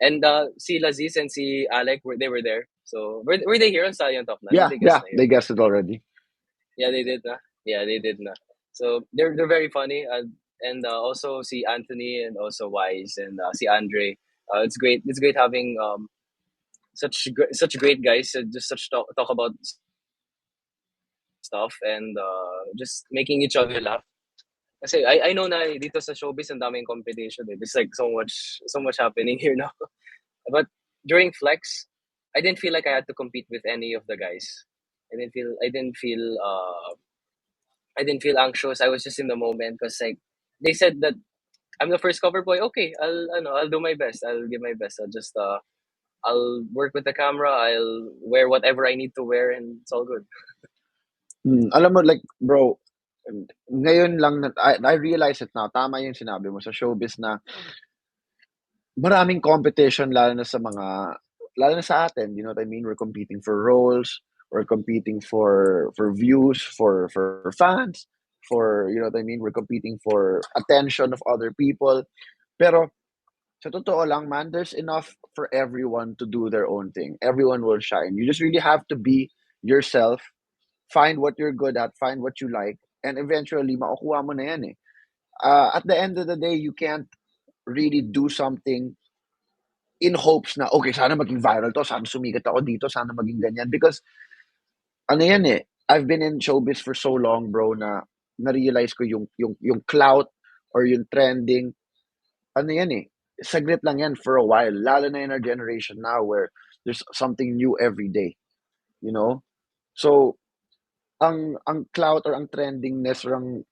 And si Laziz and si Alec they were there. So were they here on Stallion Talk na? Yeah, They guessed yeah, na here. they guessed it already. Yeah, they did na. Yeah, they did na. So they're very funny. And also si Anthony and also Wise and si Andre. It's great. It's great having such great guys. Just such talk about stuff and just making each other laugh. Kasi I know na dito sa showbiz ang daming competition. Eh. There's like so much happening here now. But during Flex, I didn't feel like I had to compete with any of the guys. I didn't feel anxious. I was just in the moment because like they said that I'm the first cover boy. Okay, I'll do my best. I'll give my best. I'll work with the camera. I'll wear whatever I need to wear, and it's all good. Alam mo, like, bro, ngayon lang, I realize it now, tama yung sinabi mo sa showbiz na maraming competition lalo na sa atin, you know what I mean? We're competing for roles, we're competing for views, for fans, you know what I mean? We're competing for attention of other people. Pero sa totoo lang, man, there's enough for everyone to do their own thing. Everyone will shine. You just really have to be yourself, find what you're good at, find what you like, and eventually makukuha mo na yan eh. At the end of the day, you can't really do something in hopes na, okay, sana maging viral to, sana sumikat ako dito, sana maging ganyan. Because, ano yan eh, I've been in showbiz for so long, bro, na na-realize ko yung clout or yung trending, ano yan eh, saglit lang yan for a while. Lalo na in our generation now where there's something new every day, you know? So, ang clout or ang trendingness or ang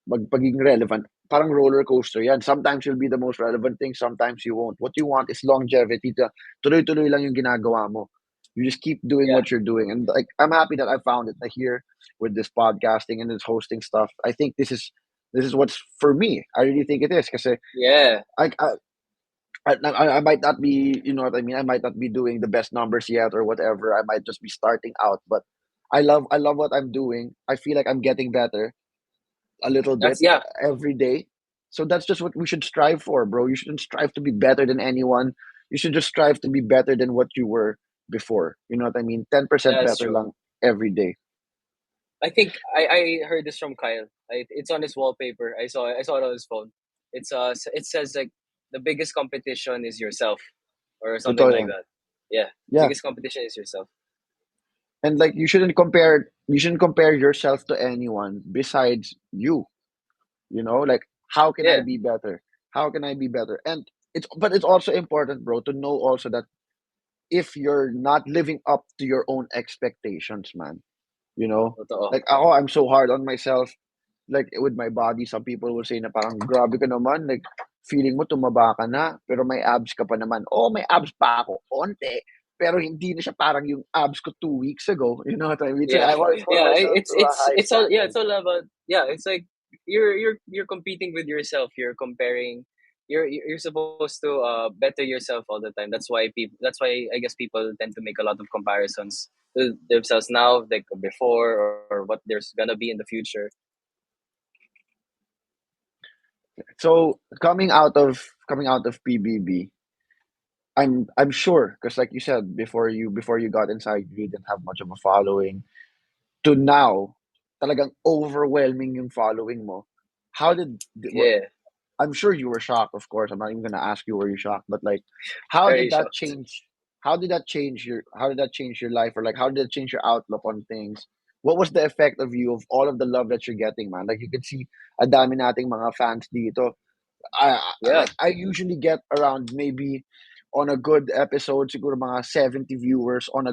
pagiging relevant, parang roller coaster yan. Sometimes you'll be the most relevant thing, sometimes you won't. What you want is longevity. Tuloy-tuloy lang yung ginagawa mo. You just keep doing Yeah, what you're doing. And like I'm happy that I found it here with this podcasting and this hosting stuff. I think this is what's for me. I really think it is kasi yeah, I, I I might not be, you know what I mean. I might not be doing the best numbers yet or whatever. I might just be starting out, but I love what I'm doing. I feel like I'm getting better a little bit that's yeah, every day. So that's just what we should strive for, bro. You shouldn't strive to be better than anyone. You should just strive to be better than what you were before. You know what I mean? 10% that's better true. lang every day. I think I heard this from Kyle. It's on his wallpaper. I saw it on his phone. It says like the biggest competition is yourself or something Totoo like yan. that. Yeah, Yeah. biggest competition is yourself. And like you shouldn't compare yourself to anyone besides you. You know, like how can I Yeah, be better? How can I be better? And it's also important, bro, to know also that if you're not living up to your own expectations, man, you know, totoo. like oh, I'm so hard on myself, like with my body. Some people will say na parang grabe ka naman, like feeling mo tumaba ka na, pero may abs ka pa naman. Oh, may abs pa ako, onte. Pero hindi na siya parang yung abs ko 2 weeks ago. You know what I mean? So Yeah, I always hold yeah. myself to a high It's all yeah. It's standard. all about yeah. It's like you're competing with yourself. You're comparing. You're supposed to better yourself all the time. That's why people. That's why I guess people tend to make a lot of comparisons to themselves now, like before, or what there's gonna be in the future. So coming out of PBB, I'm sure because like you said before you got inside, you didn't have much of a following. To now, talagang overwhelming yung following mo. How Yeah, I'm sure you were shocked, of course. I'm not even gonna ask you were you shocked, but like, how did very that shocked. change? How did that change your life, or like how did it change your outlook on things? What was the effect of you of all of the love that you're getting, man? Like you can see a dami nating mga fans dito. Yeah, I usually get around maybe on a good episode siguro mga 70 viewers, on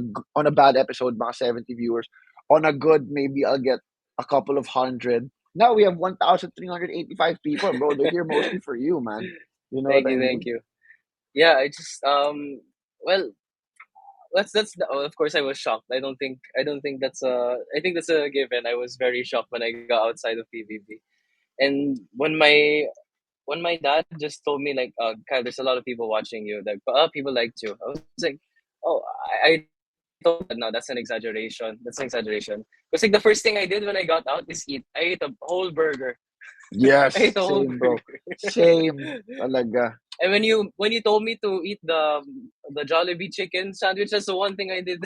a bad episode mga 70 viewers. On a good maybe I'll get a couple of hundred. Now we have 1,385 people, bro. They're here mostly for you, man. You know what I thank mean? you. Yeah, I just well, of course I was shocked. I don't think that's a I think that's a given. I was very shocked when I got outside of PVP. And when my dad just told me like Kyle, there's a lot of people watching you, like people like you. I was like, oh, I told my dad, no, that's an exaggeration. That's an exaggeration. Because like the first thing I did when I got out is eat. I ate a whole burger. I Yes, ate a whole same, bro. burger. Same talaga. And when you told me to eat the Jollibee chicken sandwich, that's the one thing I did.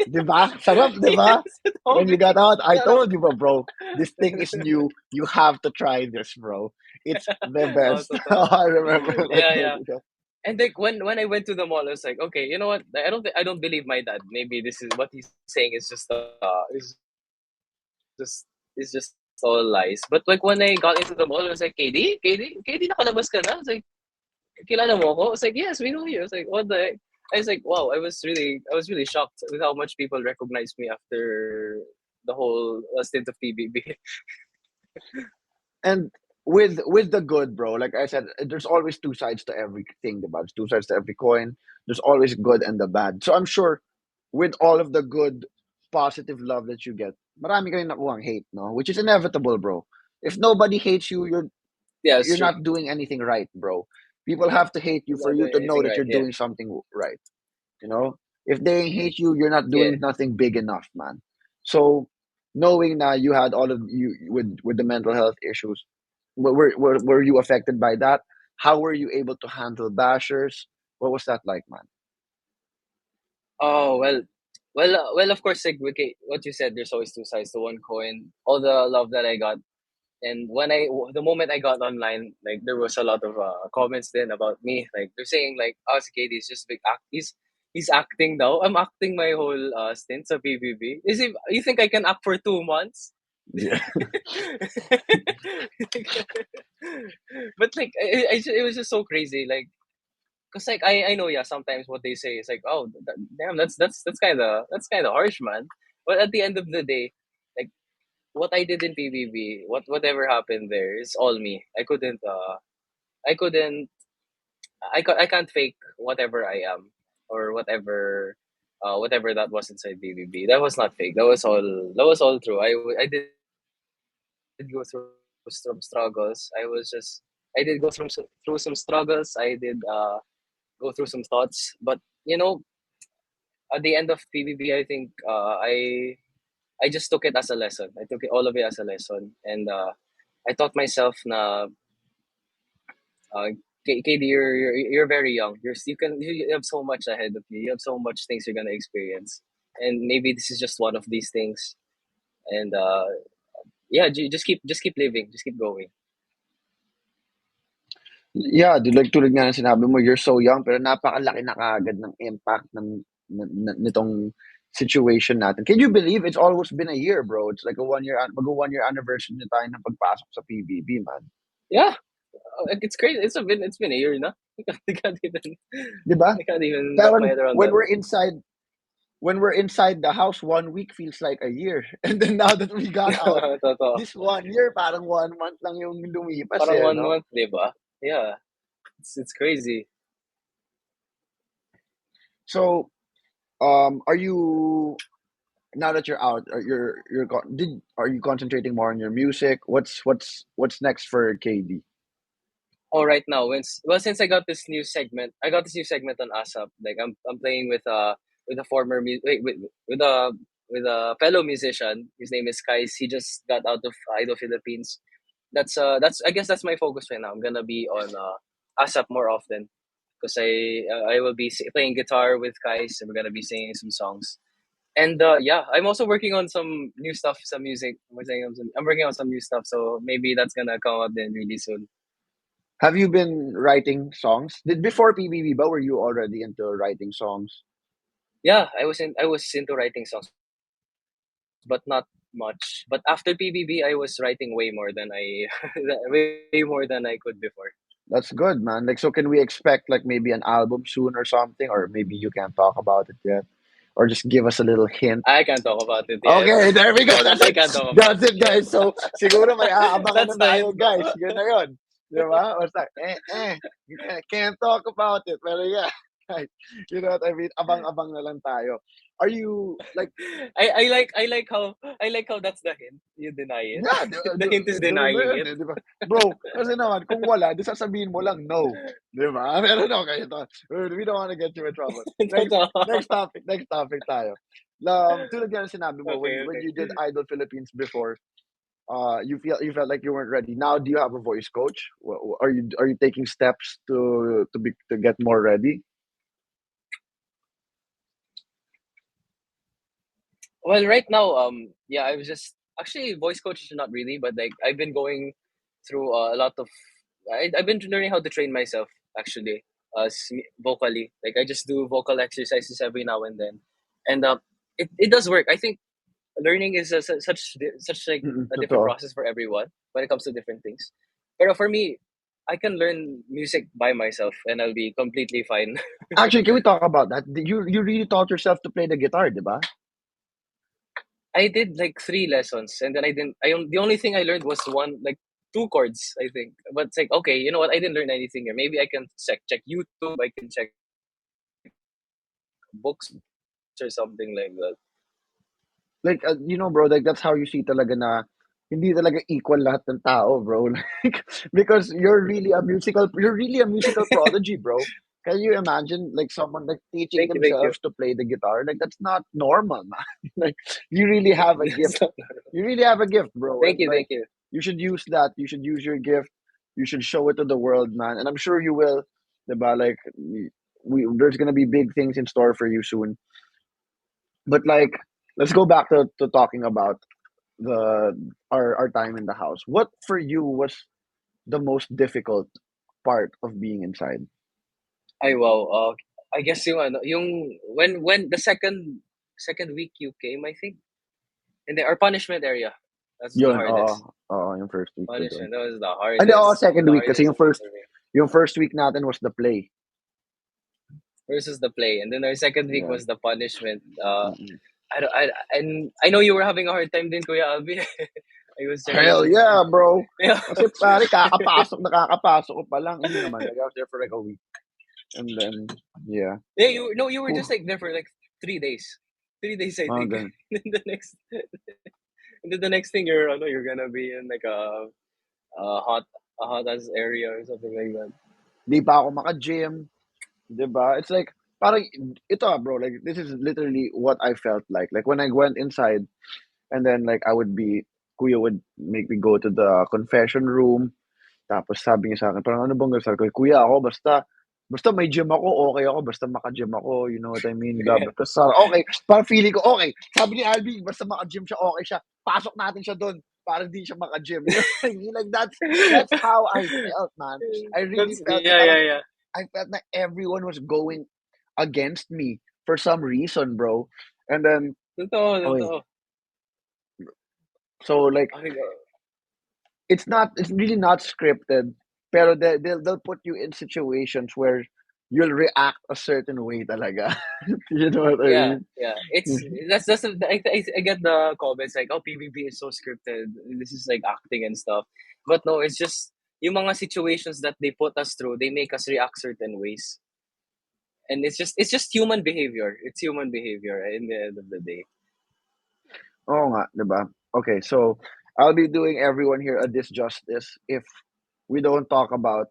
Diba? Sarap, diba? Yes, When we homie. got out, I Sarap. told you, bro, this thing is new. You have to try this, bro. It's the Oh, best. totoo. I remember when I Yeah, told yeah. you that. And like when I went to the mall, I was like, okay, you know what? I don't believe my dad. Maybe this is what he's saying is just all lies. But like when I got into the mall, I was like, KD, nakalabas ka na? I was like, kilala mo ako? I was like, yes, we know you. I was like, what the heck? I was like, wow, I was really shocked with how much people recognized me after the whole stint of PBB. And with the good, bro, like I said, there's always two sides to everything, diba? There's two sides to every coin. There's always good and the bad. So I'm sure with all of the good, positive love that you get, marami kayong nakuhang hate, no? Which is inevitable, bro. If nobody hates you, Yeah, it's you're true. not doing anything right, bro. People have to hate you I'm for not you doing to know anything that right. you're Yeah, doing something right. You know, if they hate you, you're not yeah. doing nothing big enough, man. So knowing that you had all of you with the mental health issues, were you affected by that? How were you able to handle bashers? What was that like, man? Oh well. Of course, like okay, what you said. There's always two sides to one coin. All the love that I got, and the moment I got online, like there was a lot of comments then about me. Like they're saying like, "Oh, si KD is just big act. He's acting now. I'm acting my whole stint sa PBB. Is it? You think I can act for 2 months?" Yeah, But like it was just so crazy. Like, cause like I know, yeah, sometimes what they say is like, oh damn, that's kind of harsh, man. But at the end of the day, like what I did in PBB, whatever happened there is all me. I couldn't I can't fake whatever I am, or whatever that was inside PBB. That was not fake. That was all true. I did go through some struggles. I did go through some struggles. I did go through some thoughts. But you know, at the end of PBB, I think I just took it as a lesson. I took it all of it as a lesson, and I taught myself na KD, you're very young. You have so much ahead of you. You have so much things you're gonna experience, and maybe this is just one of these things. And yeah, just keep living, just keep going. yeah, like tulad nga ng sinabi mo, you're so young, pero napakalaki na kaagad ng impact nitong situation natin. Can you believe it's almost been a year, bro? It's like mag-1 year anniversary na tayo ng pagpasok sa PBB, man. Yeah, it's crazy. It's been a year now. I can't even Di ba? I can't even wrap my Parang head around when that. we're inside the house, 1 week feels like a year. And then now that we got out, Totoo. this 1 year, parang 1 month lang yung lumipas Parang eh, one no? month, di ba? Yeah, it's crazy. So, are you now that you're out, are you concentrating more on your music? What's next for KD? Oh, right now, since I got this new segment on ASAP. Like I'm playing with a former with a fellow musician. His name is Kais. He just got out of Idol Philippines. That's I guess that's my focus right now. I'm gonna be on ASAP more often because I will be playing guitar with Kais, and we're gonna be singing some songs. And yeah, I'm also working on some new stuff, some music. I'm working on some new stuff, so maybe that's gonna come up then really soon. Have you been writing songs? Did before PBB, but were you already into writing songs? Yeah, I was into writing songs, but not much. But after PBB, I was writing way more than I could before. That's good, man. Like, so can we expect like maybe an album soon or something, or maybe you can't talk about it yet, or just give us a little hint? I can't talk about it yet. Okay, there we go. That's I it. can't talk about That's it it, yet. guys. So, siguro may aabangan That's na the tayo, hint, no? guys. Yun na yun. Di ba? Basta, you can't talk about it. Pero yeah, guys, you know what I mean? Abang-abang na lang tayo. Are you, like, I like how that's the hint. You deny it. yeah, The hint is ganun na denying yun, it. eh, di ba? Bro, kasi naman, kung wala, di sasabihin mo lang no. Di ba? Pero no, okay, ito. We don't want to get you in trouble. Next, Totoo. next topic tayo. Tulad yan ang sinabi mo, Okay, when okay. you did Idol Philippines before, you felt like you weren't ready. Now, do you have a voice coach? Are you taking steps to get more ready? Well, right now, yeah, I was just actually voice coach is not really, but like I've been going through a lot of. I've been learning how to train myself actually, vocally. Like I just do vocal exercises every now and then, and it does work. I think learning is such like a different Totoo. process for everyone when it comes to different things. But for me, I can learn music by myself, and I'll be completely fine. Actually, can we talk about that? You really taught yourself to play the guitar, diba? I did like 3 lessons, and then I didn't. The only thing I learned was like 2 chords, I think. But it's like, okay, you know what? I didn't learn anything here. Maybe I can check YouTube. I can check books or something like that. Like, bro, like that's how you see talaga na hindi talaga equal lahat ng tao, bro. Like, because you're really a musical prodigy, bro. Can you imagine like someone like teaching Thank you. themselves to play the guitar? Like that's not normal, man. Like you really have a gift. That's not- You really have a gift, bro. thank And you, like thank you. you should use that. You should use your gift. You should show it to the world, man. And I'm sure you will. Diba? Like there's gonna be big things in store for you soon. But like let's go back to talking about the our time in the house. What for you was the most difficult part of being inside? Ay wow. I guess yung when the second week you came, I think, in our punishment area. That's the Yun, hardest. yung first week ko dun. Punishment. That was the Hindi, hardest. second The week kasi hardest thing for me. yung first week natin was the play. Versus the play, and then our second week Yeah. was the punishment. Mm-mm. And I know you were having a hard time din, Kuya Albie. I was checking Hell on you. yeah, bro. Yeah. Kasi pare, nakakapasok ko pa lang. Hindi naman. Like, I was there for like a week. And then, yeah. Yeah, you were Whew. just like there for like 3 days. 3 days, I think. Ganun. And then the next, and then the next thing you're gonna be in like a hot a hot ass area or something like that. Di pa ako maka-gym. Diba? It's like, parang, ito bro, like, this is literally what I felt like. Like, when I went inside, and then, like, Kuya would make me go to the confession room. Tapos sabi niya sa akin, parang ano bang sabi ko, Kuya, ako basta may gym ako, okay ako, basta maka-gym ako, you know what I mean? Yeah. Basta okay, parang feeling ko, okay. Sabi ni Albie, basta maka-gym siya, okay siya. Pasok natin siya doon para di siya maka-gym. You know what I mean? Like, that's how I felt, man. I really felt na parang, Yeah. I felt na everyone was going against me for some reason, bro. And then, okay, Totoo. so like, I think, it's really not scripted, pero they'll put you in situations where you'll react a certain way talaga. You know what I yeah, mean? yeah. I get the comments like, oh, PBB is so scripted. This is like acting and stuff. But no, it's just yung mga situations that they put us through. They make us react certain ways, and it's just human behavior. It's human behavior in the end of the day. Oo nga, 'di ba? Okay, so I'll be doing everyone here a disjustice if we don't talk about,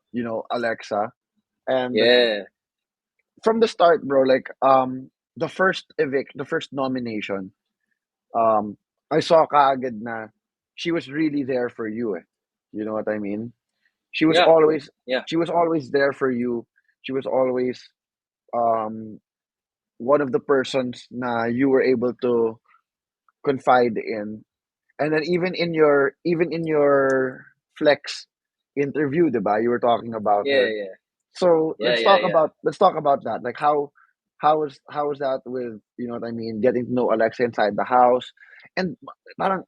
Alexa. And Yeah, from the start, bro, like the first nomination, um I saw kaagad na she was really there for you. Eh. You know what I mean? She was yeah, always yeah, she was always there for you. She was always um one of the persons na you were able to confide in. And then even in your flex interview, diba? You were talking about yeah, her. yeah, So yeah, yeah, yeah. let's talk about that. Like how was that with, you know what I mean, getting to know Alexa inside the house. And parang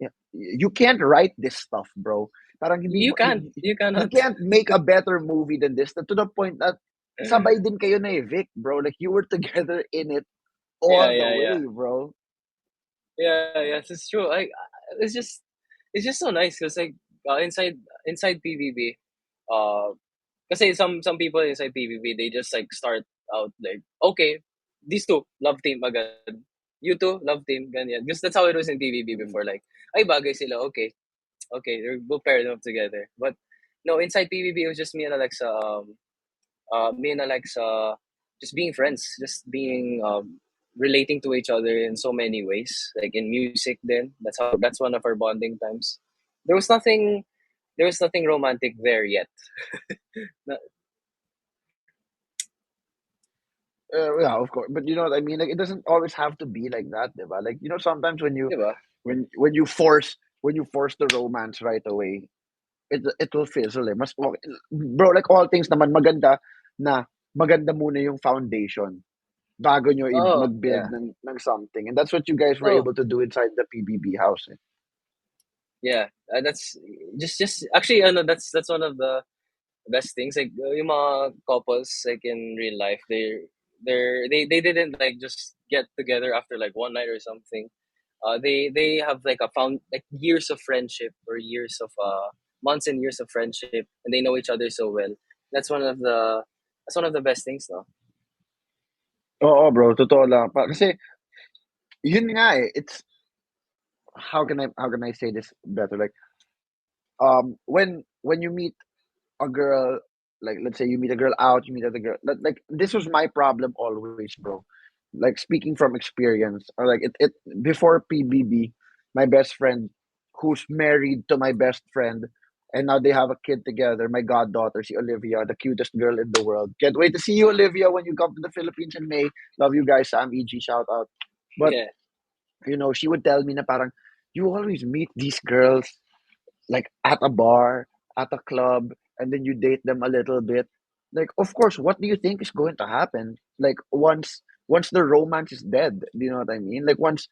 yeah, you can't write this stuff, bro. Parang You can't, you you cannot. can't make a better movie than this. To the point that sabay din kayo na evict, bro. Like you were together in it Yeah, all the yeah, yeah, way, bro. yeah. Yes, it's true. It's just, it's just so nice because like inside PBB, uh, kasi some people inside PBB, they just like start out like, okay, these two love team agad. You two love team ganyan. Because that's how it was in PBB Mm. before. Like, ay bagay sila. Okay, we'll pair them up together. But no, inside PBB it was just me and Alexa. Me and Alexa just being friends, just being relating to each other in so many ways, like in music. Then that's one of our bonding times. There was nothing there was nothing romantic there yet. Na- Yeah, of course. But you know what I mean? Like it doesn't always have to be like that, diba? Like you know, sometimes when you Diba? when you force the romance right away, it will fizzle eh. Mas okay, bro, like all things naman maganda muna yung foundation bago nyo Oh mag-build yeah. ng something. And that's what you guys were No, able to do inside the PBB house. Eh. yeah. That's just actually no, that's one of the best things. Like yung mga couples like in real life, they didn't like just get together after like one night or something. They have like a found like years of friendship or years of months and years of friendship, and they know each other so well. That's one of the that's one of the best things, no? Oo, bro, totoo lang. Kasi yun nga eh, it's how can I say this better? Like when you meet a girl, like let's say you meet a girl out, you meet other girl. Like this was my problem always, bro. Like speaking from experience, or like it before PBB, my best friend, who's married to my best friend, and now they have a kid together. My goddaughter, si Olivia, the cutest girl in the world. Can't wait to see you, Olivia, when you come to the Philippines in May. Love you guys, Sam, EG, shout out. But Yeah, she would tell me na parang you always meet these girls like at a bar, at a club, and then you date them a little bit. Like, of course, what do you think is going to happen? Like once the romance is dead, do you know what I mean? Like once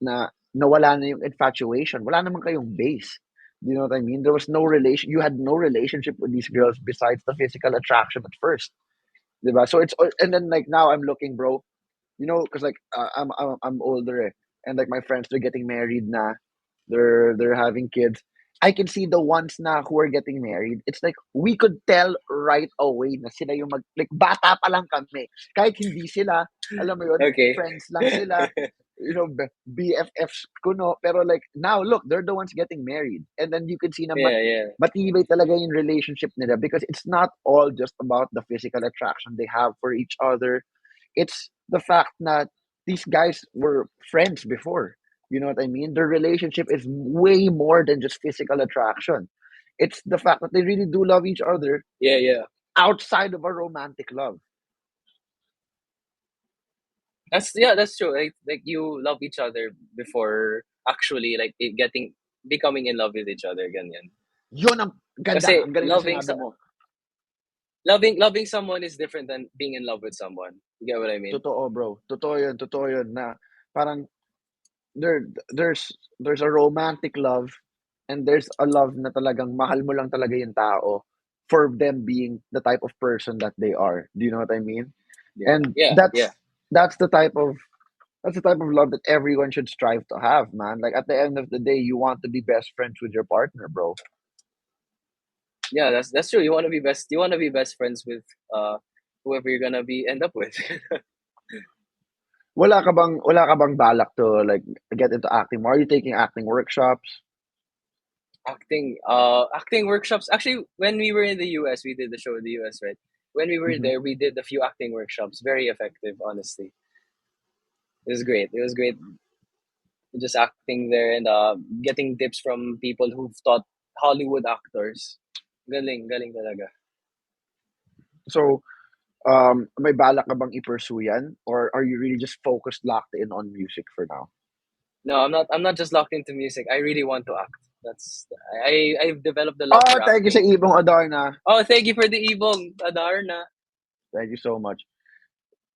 na nawala na yung infatuation, wala naman kayong base. Do you know what I mean? There was no relation. You had no relationship with these girls besides the physical attraction at first, diba? So and then like now I'm looking, bro. Because like I'm older, eh, and like my friends, they're getting married na, they're having kids. I can see the ones na who are getting married. It's like we could tell right away na sila yung like bata pa lang kami. Kahit hindi sila, alam mo yun, okay. friends lang sila, BFFs kuno. Pero like now, look, they're the ones getting married, and then you can see na Yeah, yeah, matibay talaga yung relationship nila because it's not all just about the physical attraction they have for each other. It's the fact that these guys were friends before. You know what I mean? Their relationship is way more than just physical attraction. It's the fact that they really do love each other yeah, yeah. outside of a romantic love. That's true. Like you love each other before actually like getting becoming in love with each other. Ganyan. Yun ang ganda. Kasi Ang galing na sinabi mo. loving someone is different than being in love with someone. You get what I mean? Totoo, bro. Totoo yun na parang there there's a romantic love and there's a love na talagang mahal mo lang talaga yung tao for them being the type of person that they are. Do you know what I mean? Yeah, And yeah, yeah, that's the type of love that everyone should strive to have, man. Like at the end of the day, you want to be best friends with your partner, bro. yeah. That's true. You want to be best. You want to be best friends with whoever you're gonna be end up with. Wala ka bang balak to like get into acting more? Are you taking acting workshops? Acting workshops. Actually, when we were in the US, we did the show in the US, right? When we were Mhm. there, we did a few acting workshops. Very effective, honestly. It was great. It was great just acting there and getting tips from people who've taught Hollywood actors. Galing, galing talaga. So, may balak ka bang i-pursue yan? Or are you really just focused, locked in on music for now? No, I'm not. I'm not just locked into music. I really want to act. That's I've developed a love Oh, for thank you sa acting. Ibong Adarna. Oh, thank you for the ibong, Adarna. Thank you so much.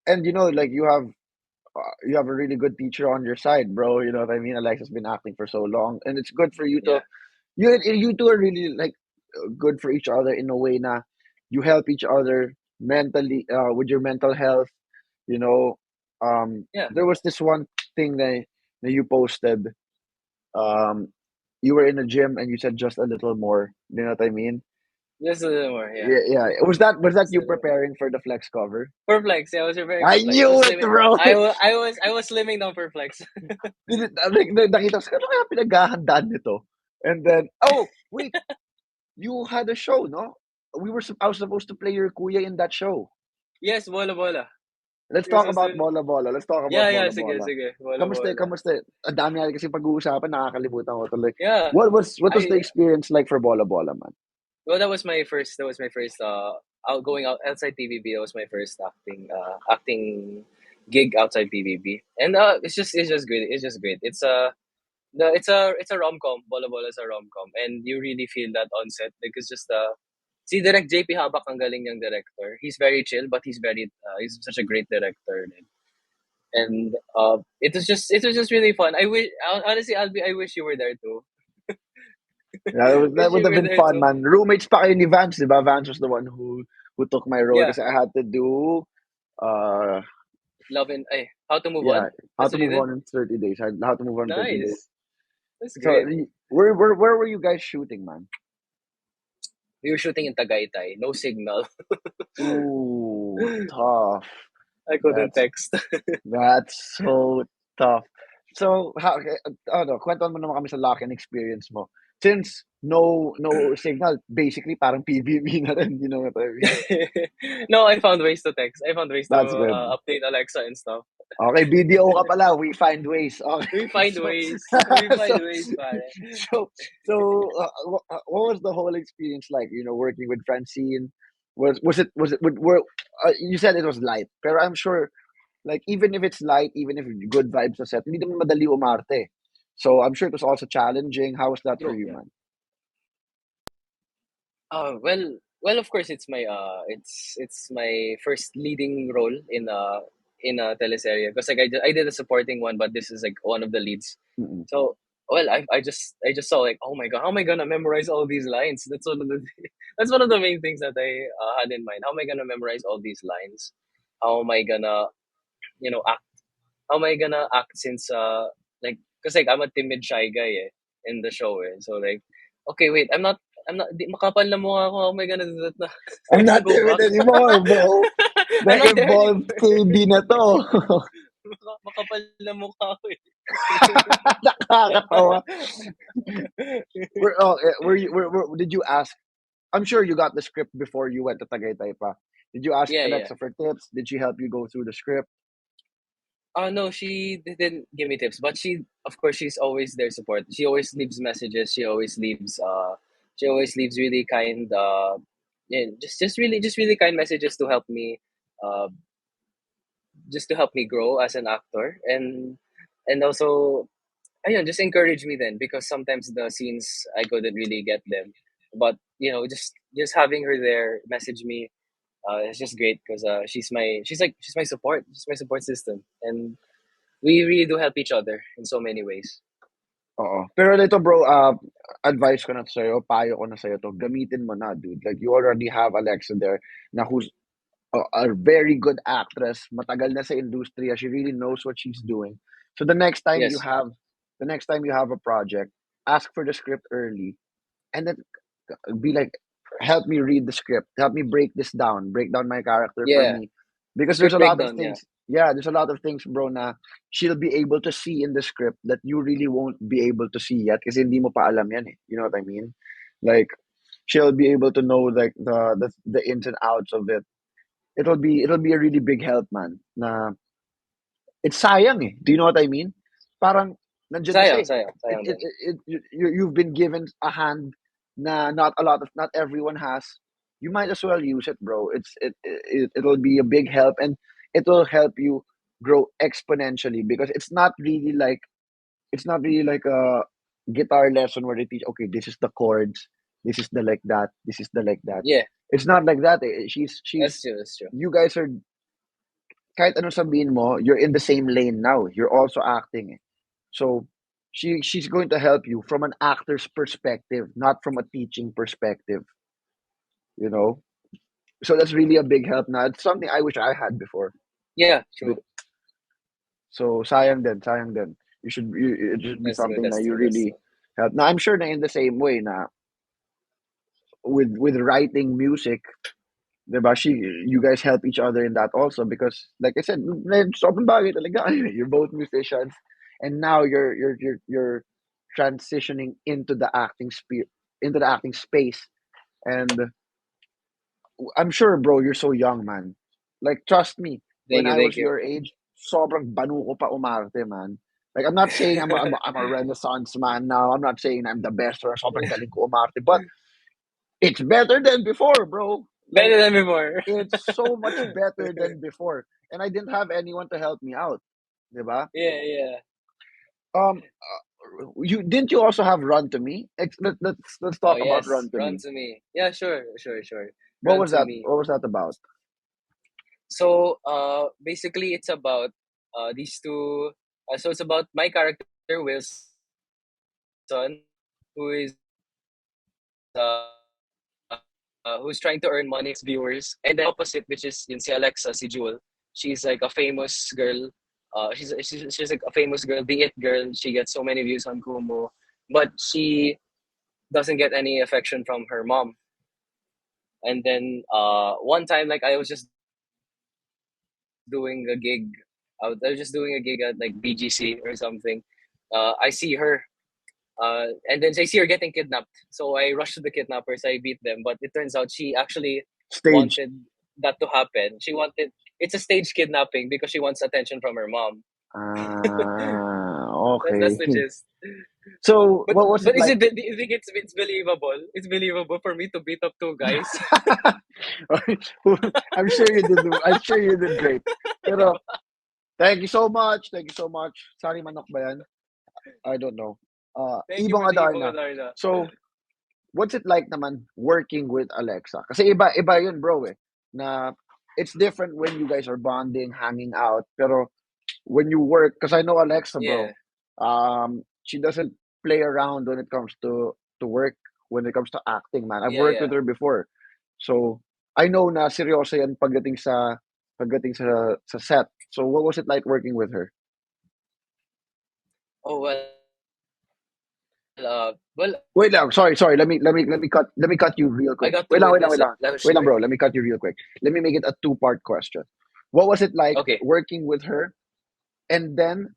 And like you have a really good teacher on your side, bro. You know what I mean? Alexa's been acting for so long, and it's good for you to Yeah, you two are really like good for each other in a way na you help each other mentally with your mental health. You know, yeah. there was this one thing that you posted. Um, you were in a gym and you said just a little more. You know what I mean? Just a little more. Yeah, Yeah, yeah. Was that just a you little more. preparing for the flex cover? For flex, yeah, I was preparing I for flex. I knew was it, slimming. bro. I was slimming down for flex. Like, nakita ko, ano kaya pinaghahandaan nito? And then, oh, wait, you had a show, no? I was supposed to play your kuya in that show. Yes, bola bola. Let's You're talk so about soon. Bola Bola. Let's talk about Yeah, yeah, Bola sige, Bola. sige. Bola Kamusta, bola. kamusta? Ang dami natin kasi pag-uusapan, nakakalimutan ko tuloy. Yeah. What was I the experience like for Bola Bola, man? Well, that was my first out going out outside PBB. That was my first acting gig outside PBB. And it's just great. It's just great. It's a rom-com. Bola Bola is a rom-com, and you really feel that on set because just see Direct JP Habak ang galing niyang director. He's very chill, but he's such a great director. And it was just really fun. I wish honestly, Albie, I wish you were there too. Yeah, that Wish would you have were been there fun, too. man. Roommates pa kayo ni Vance, di ba? Vance was the one who took my role Yeah, kasi I had to do uh love and how to move yeah, on. how That's to what you move did. on in 30 days. How to move on in 30 days. Nice. That's So great. where were you guys shooting, man? We were shooting in Tagaytay. No signal. Ooh, tough. I couldn't That's text. that's so tough. So, ano, kwentuhan mo naman kami sa lock-in experience mo. Since no signal, basically parang PBB na rin, you know what I mean? No, I found ways to text. I found ways to That's good. update Alexa and stuff. Okay, BDO ka pala. We find ways. We Okay, find so ways. We so find ways, pare. what was the whole experience like? You know, working with Francine. Was it were you said it was light, pero I'm sure like even if it's light, even if good vibes sa set, hindi naman madali umarte. So I'm sure it was also challenging. How was that for True, you, yeah. man? Well, of course, it's my first leading role in a teleserye because like I did a supporting one, but this is like one of the leads. Mm-mm. So well, I just saw like, oh my god, how am I gonna memorize all these lines? That's one of the that's one of the main things that I had in mind. How am I gonna memorize all these lines? How am I gonna act? How am I gonna act since like because like I'm a timid shy guy in the show so like okay wait I'm not di, makapal na mukha ako how am I gonna do that na I I'm have to not go there back. anymore, bro. I'm The not there evolved anymore. KB na to. Makapal na mukha ko Nakakatawa. Were you did you ask? I'm sure you got the script before you went to Tagaytay pa. Did you ask yeah, yeah. Alexa for tips? Did she help you go through the script? No, she didn't give me tips, but of course, she's always there support. She always leaves messages. She always leaves really kind, yeah, just really kind messages to help me, uh, just to help me grow as an actor, and also, ayun, just encourage me then because sometimes the scenes I couldn't really get them, but just having her there message me, it's just great because she's my support system, and we really do help each other in so many ways. Oo. Pero dito bro, advice ko na to sa'yo, payo ko na sa'yo to, gamitin mo na, dude. Like, you already have Alexa there na who's a very good actress, matagal na sa industriya, she really knows what she's doing. So Yes. the next time you have a project, ask for the script early, and then be like, help me read the script, help me break down my character for Yeah. me, because there's Script a lot of breakdown. Yeah. things. Yeah, there's a lot of things, bro, na she'll be able to see in the script that you really won't be able to see yet kasi hindi mo pa alam yan eh. You know what I mean? Like, she'll be able to know like the ins and outs of it. It'll be a really big help, man. Na it's sayang eh. Do you know what I mean? Parang nandiyan na Sayang, siya eh. sayang, sayang din. You've been given a hand na not everyone has. You might as well use it, bro. It'll be a big help, and it will help you grow exponentially because it's not really like a guitar lesson where they teach, okay, this is the chords, this is the like that, this is the like that. Yeah, It's not like that eh. that's She's true. That's true. you guys are kahit anong sabihin mo, you're in the same lane now. You're also acting eh. So she's going to help you from an actor's perspective, not from a teaching perspective, you know? So that's really a big help now. It's something I wish I had before. Yeah, But true. so sayang din. It should be That's true. something That's that you true. That's really true. help. Now I'm sure na in the same way na with writing music, diba? You guys help each other in that also because, like I said, sobrang bagay talaga. You're both musicians, and now you're transitioning into the acting space. And I'm sure, bro, you're so young, man. Like, trust me. Thank when you, I thank was you. your age, sobrang banu ko pa umarte, man. Like, I'm not saying I'm a renaissance man now. I'm not saying I'm the best or sobrang galing ko umarte, but it's better than before, bro. Like, Better than before. it's so much better than before. And I didn't have anyone to help me out. Diba? Yeah, yeah. You didn't you also have Run to Me? Let's Oh talk about yes, Run to Run Me. to Me. Yeah, sure, sure, sure. What Run was to that? Me. What was that about? So, basically, it's about these two. So it's about my character Wilson, who is who's trying to earn money from his viewers, and then the opposite, which is yun si Alexa, si Jewel. She's like a famous girl. She's like a famous girl, the it girl. She gets so many views on Kumu, but she doesn't get any affection from her mom. And then one time, like I was just doing a gig. I was just doing a gig at like BGC or something. I see her, and then I see her getting kidnapped. So I rushed to the kidnappers. I beat them, but it turns out she actually wanted Stage. that to happen. She wanted it's a stage kidnapping because she wants attention from her mom. Ah, That's okay. the gist. So what was it But is like? it? Do you think it's believable? It's believable for me to beat up two guys. I'm sure you did. I'm sure you did great. Pero thank you so much. Thank you so much. Sari manok ba yan? I don't know. Thank you Ibang for the Ibong Adarna. Alarna. So, what's it like naman working with Alexa? Kasi iba yun, bro, eh. Na it's different when you guys are bonding, hanging out. Pero when you work, because I know Alexa, bro. Yeah, She doesn't play around when it comes to work, when it comes to acting, man. I've yeah, worked yeah. with her before. So, I know na seryoso yan pagdating sa set. So, what was it like working with her? Oh well. Wait lang, sorry. Let me cut you real I quick. got to Wait witness it. lang. That was Wait lang, sure. bro. Let me cut you real quick. Let me make it a two-part question. What was it like Okay. working with her? And then,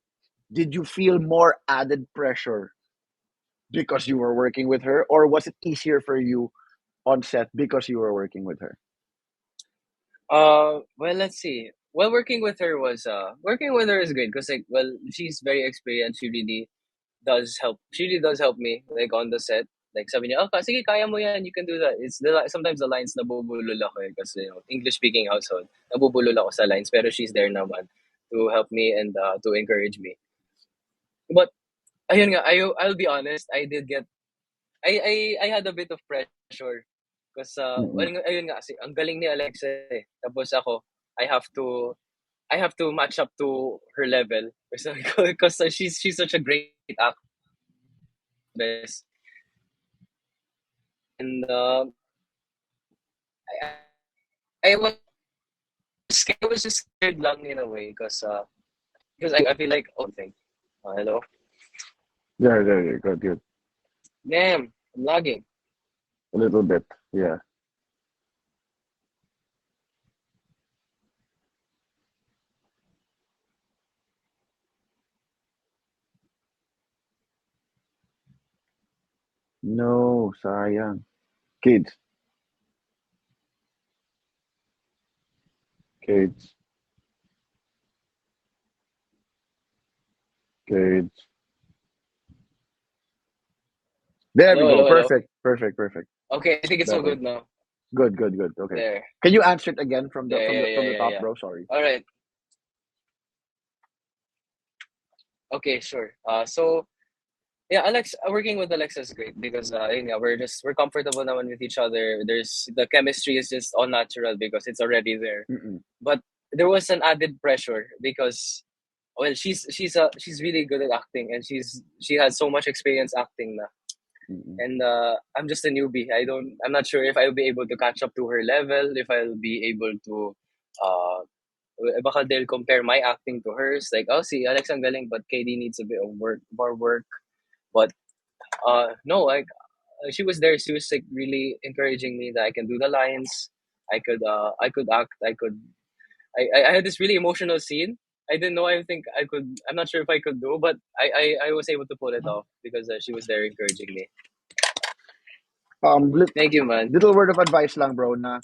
did you feel more added pressure because you were working with her, or was it easier for you on set because you were working with her? Well, let's see. Well, working with her is great because like well she's very experienced. She really does help me like on the set. Like sabi niya, oh, sige, kaya mo yan, you can do that. Sometimes the lines nabubulol ako eh, kasi English speaking household. Nabubulol ako sa lines pero she's there naman to help me and to encourage me. But ayun nga, I'll be honest, I had a bit of pressure because Mm-mm. ayun nga kasi ang galing ni Alexa eh. Tapos ako, I have to I have to match up to her level because she's such a great actress. And I was scared. I was just scared lang in a way because I feel like oh thing. Hello. Yeah, good. Damn, I'm lagging. A little bit. Yeah. No, sayang. Kids, kids, kids. There we Hello, go. hello, hello. Perfect. Okay, I think it's all Better. good now. Good. Okay. There. Can you answer it again from the Yeah, from yeah, the yeah, from the yeah, top, yeah. bro? Sorry. All right. Okay, sure. So yeah, working with Alexa is great because yun nga, we're comfortable naman with each other. There's the chemistry is just all natural because it's already there. Mm-mm. But there was an added pressure because well, she's really good at acting and she has so much experience acting na. Mm-mm. And I'm just a newbie. I'm not sure if I'll be able to catch up to her level, if I'll be able to uh baka they'll compare my acting to hers. Like, oh, see, Alex ang galing, but KD needs a bit of more work. But no, like she was there. She was like really encouraging me that I can do the lines. I could act. I had this really emotional scene. I didn't know. I think I could. I'm not sure if I could do, but I was able to pull it off because she was there encouraging me. Um, lit- Thank you, man. Little word of advice lang, bro. Na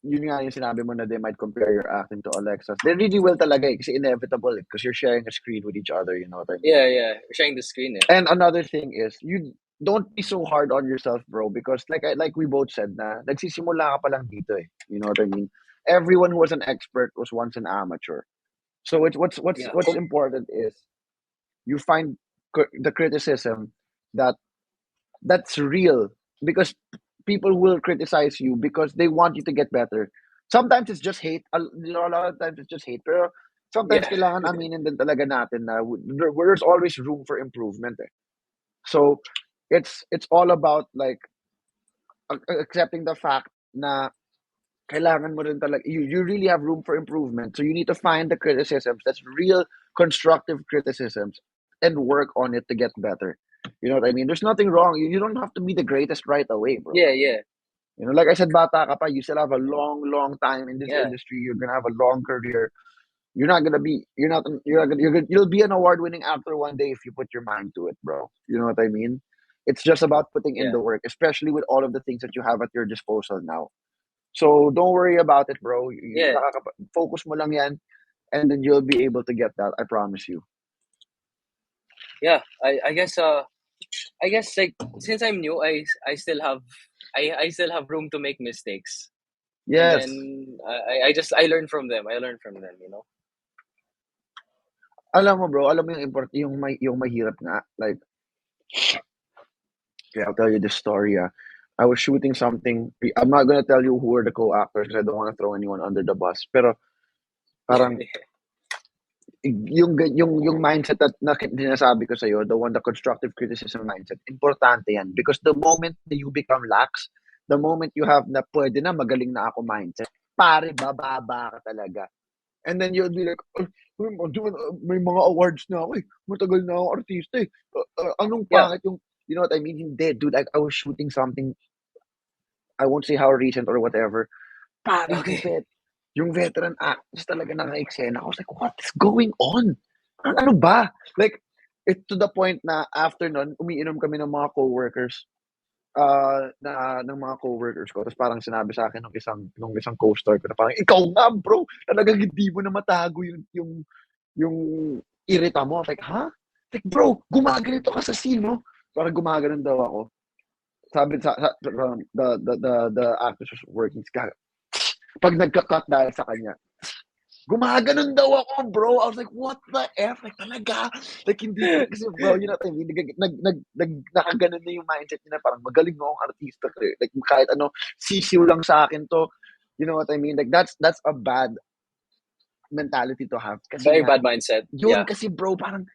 yun nga yung sinabi mo na they might compare your acting to Alexa's. They really will talaga kasi inevitable because you're sharing a screen with each other, you know what I mean? Yeah. Sharing the screen. And another thing is, you don't be so hard on yourself, bro, because like we both said na, nagsisimula ka pa lang dito eh. You know what I mean? Everyone who was an expert was once an amateur. So what's important is you find the criticism that's real, because people will criticize you because they want you to get better. Sometimes it's just hate. A lot of times it's just hate. Pero sometimes kailangan aminin din talaga natin na there's always room for improvement. Eh. So it's all about like accepting the fact na kailangan mo rin talaga, you really have room for improvement. So you need to find the criticisms that's real constructive criticisms and work on it to get better. You know what I mean? There's nothing wrong. You don't have to be the greatest right away, bro. Yeah. You know, like I said, bata ka pa, you still have a long time in this industry. You're gonna have a long career. You're not gonna be. You'll be an award-winning actor one day if you put your mind to it, bro. You know what I mean? It's just about putting in the work, especially with all of the things that you have at your disposal now. So don't worry about it, bro. Focus mo lang yan, and then you'll be able to get that. I promise you. Yeah. I guess like since I'm new, I still have room to make mistakes. Yes. And then I learn from them. You know. Alam mo, bro, yung mahirap nga, like, okay, I'll tell you this story. I was shooting something. I'm not gonna tell you who are the co-actors because I don't want to throw anyone under the bus. Pero parang yung mindset na sinasabi ko sa'yo, the constructive criticism mindset, importante yan. Because the moment that you become lax, the moment you have na pwede na, magaling na ako mindset, pare, bababa ka talaga. And then you'll be like, may mga awards na ako eh. Matagal na ako artista eh. Anong pangit yung, you know what I mean? Hindi, dude, I was shooting something, I won't say how recent or whatever. Pare, yung veteran actors talaga naka-eksena. I was like, what is going on? Ano ba? Like, it to the point na after nun, umiinom kami ng mga coworkers, ng mga coworkers ko. Tapos parang sinabi sa akin nung isang co-star ko na parang, ikaw nga bro, talagang hindi mo na matago yung irita mo. Like, ha? Like, bro, gumaganito ka sa scene, no? Parang gumaganon daw ako. Sabi the actors was working. Pag nagka-cut dahil sa kanya, gumaganon daw ako, bro. I was like, what the F? Like, talaga? Like, hindi. Kasi, bro, you know what I mean? Nakaganon na yung mindset niya na parang magaling mo akong artista. Like, kahit ano, sisiw lang sa akin to. You know what I mean? Like, that's a bad mentality to have. Kasi very bad mindset. Yun kasi, bro, parang,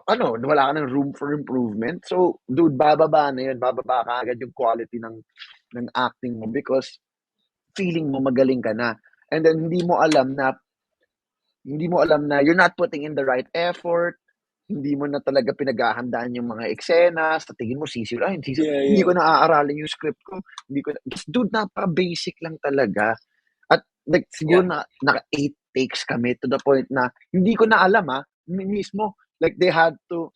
wala ka ng room for improvement. So, dude, bababa na yun. Bababa ka agad yung quality ng acting mo because feeling mo magaling ka na. And then, hindi mo alam na you're not putting in the right effort. Hindi mo na talaga pinaghahandaan yung mga eksena. Sa tingin mo, sisiw lang. Hindi ko na aaralin yung script ko. Dude, napaka-basic lang talaga. At like, siguro naka 8 takes kami to the point na hindi ko na alam mismo. Like, they had to,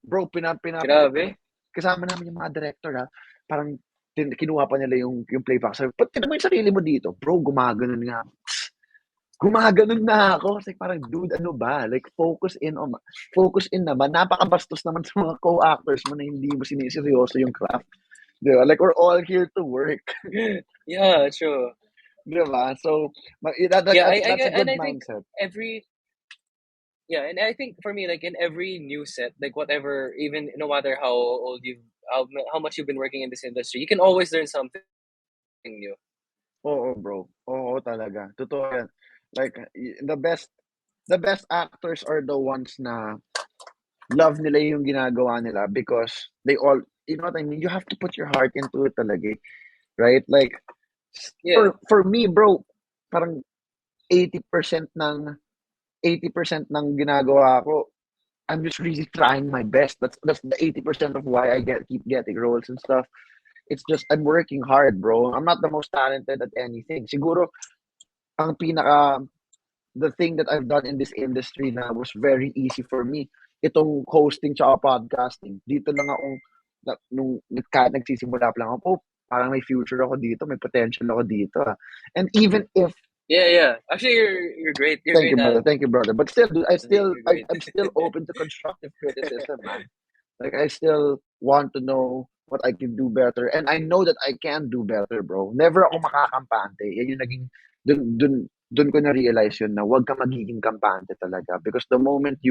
bro, Grabe. kasama namin yung mga director parang kinuha pa nila yung playback. Sabi, pati naman yung sarili mo dito, bro, gumaganon nga. Gumaganon na ako. It's like, parang, dude, ano ba? Like, focus in naman. Napakabastos naman sa mga co-actors mo na hindi mo siniseryoso yung craft. Diba? Like, we're all here to work. Yeah, true. Diba? So, that's a good mindset. And I think for me, like in every new set, like whatever, even no matter how old how much you've been working in this industry, you can always learn something new. Oo, bro. Oo, talaga. Totoo yan. Like, the best actors are the ones na love nila yung ginagawa nila because they all, you know what I mean? You have to put your heart into it talaga. Right? Like, for me, bro, parang 80% ng ginagawa ko, I'm just really trying my best. That's the 80% of why I keep getting roles and stuff. It's just I'm working hard, bro. I'm not the most talented at anything. Siguro ang the thing that I've done in this industry na was very easy for me, itong hosting tsaka podcasting. Dito lang akong kahit nagsisimula pa lang ako, parang may future ako dito, may potential ako dito. And even if Yeah. Actually, you're great. You're thank great, you, brother. Albie. Thank you, brother. But still, dude, You're great. I'm still open to constructive criticism, man. Like I still want to know what I can do better, and I know that I can do better, bro. Never ako makakampante. Yan yung naging dun ko na realize yun na wag ka magiging kampante talaga because the moment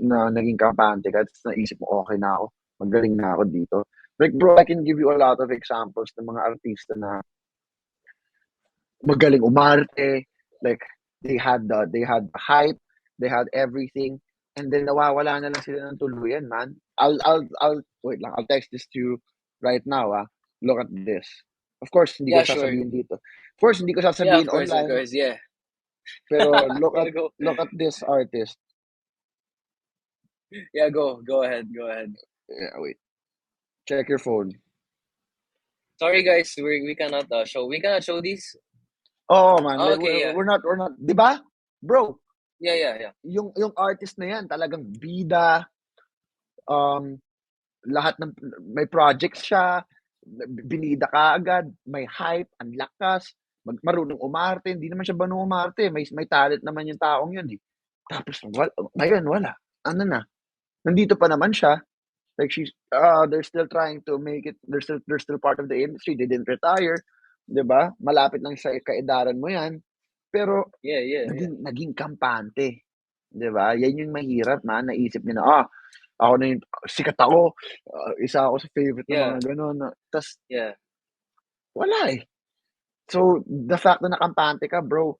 na naging kampante ka, tapos naisip mo okay na ako, magaling na ako dito. Like bro, I can give you a lot of examples ng mga artista na magaling umarte, like they had the hype, they had everything, and then nawawala na lang sila ng tuluyan, man. I'll wait lang. I'll text this to you right now, ah. Look at this. Of course, hindi ko Yeah, sure. sasabihin dito. Of course, hindi ko Yeah, sasabihin of online, course, yeah. pero Yeah, go. look at this artist. Yeah, go ahead, go ahead. Yeah, wait. Check your phone. Sorry, guys, we cannot show these. Oh man, Oh, like, okay, yeah, we're not, 'di ba? Bro, yeah. yung artist na yan talagang bida, um lahat ng may projects siya, binida kaagad, may hype, ang lakas, marunong umarte, hindi naman siya marunong umarte, may talent naman yung taong yun eh. Tapos ngayon wala. Ano na? Nandito pa naman siya. Like they're still trying to make it. They're still part of the industry. They didn't retire, 'di ba? Malapit lang sa kaedaran mo 'yan. Pero Yeah. naging kampante, 'di ba? Yan yung mahirap, man. Naisip niya na, ako na yung sikat ako. Isa ako sa favorite ng Yeah, mga gano'n. Tas yeah. wala eh. So the fact na nakampante ka, bro,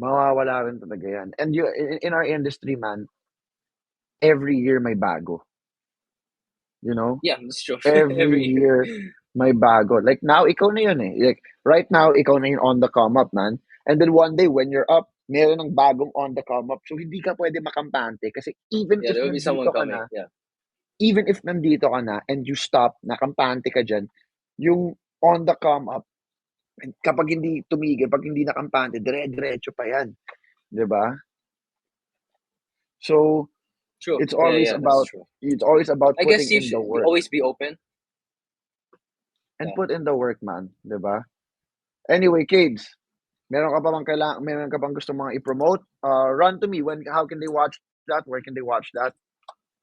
mawawala rin talaga yan. And in our industry, man, every year may bago. You know? Yeah, that's true. Every Every year. year may bago. Like now, ikaw na yun eh. Like right now, ikaw na yun on the come up, man. And then one day when you're up, meron ng bagong on the come up. So hindi ka pwede makampante kasi Yeah, there will be someone coming. Yeah. even if nandito ka na and you stop, nakampante ka dyan, yung on the come up, kapag hindi tumigil, pag hindi nakampante, dire-diretso pa yan. 'Di ba? So True. it's always Yeah, that's about true. I guess putting you in the should work always be open. and Yeah. put in the work, man. 'Di ba? Anyway, kids, meron ka bang gusto mga i-promote? Run to me. How can they watch that? Where can they watch that?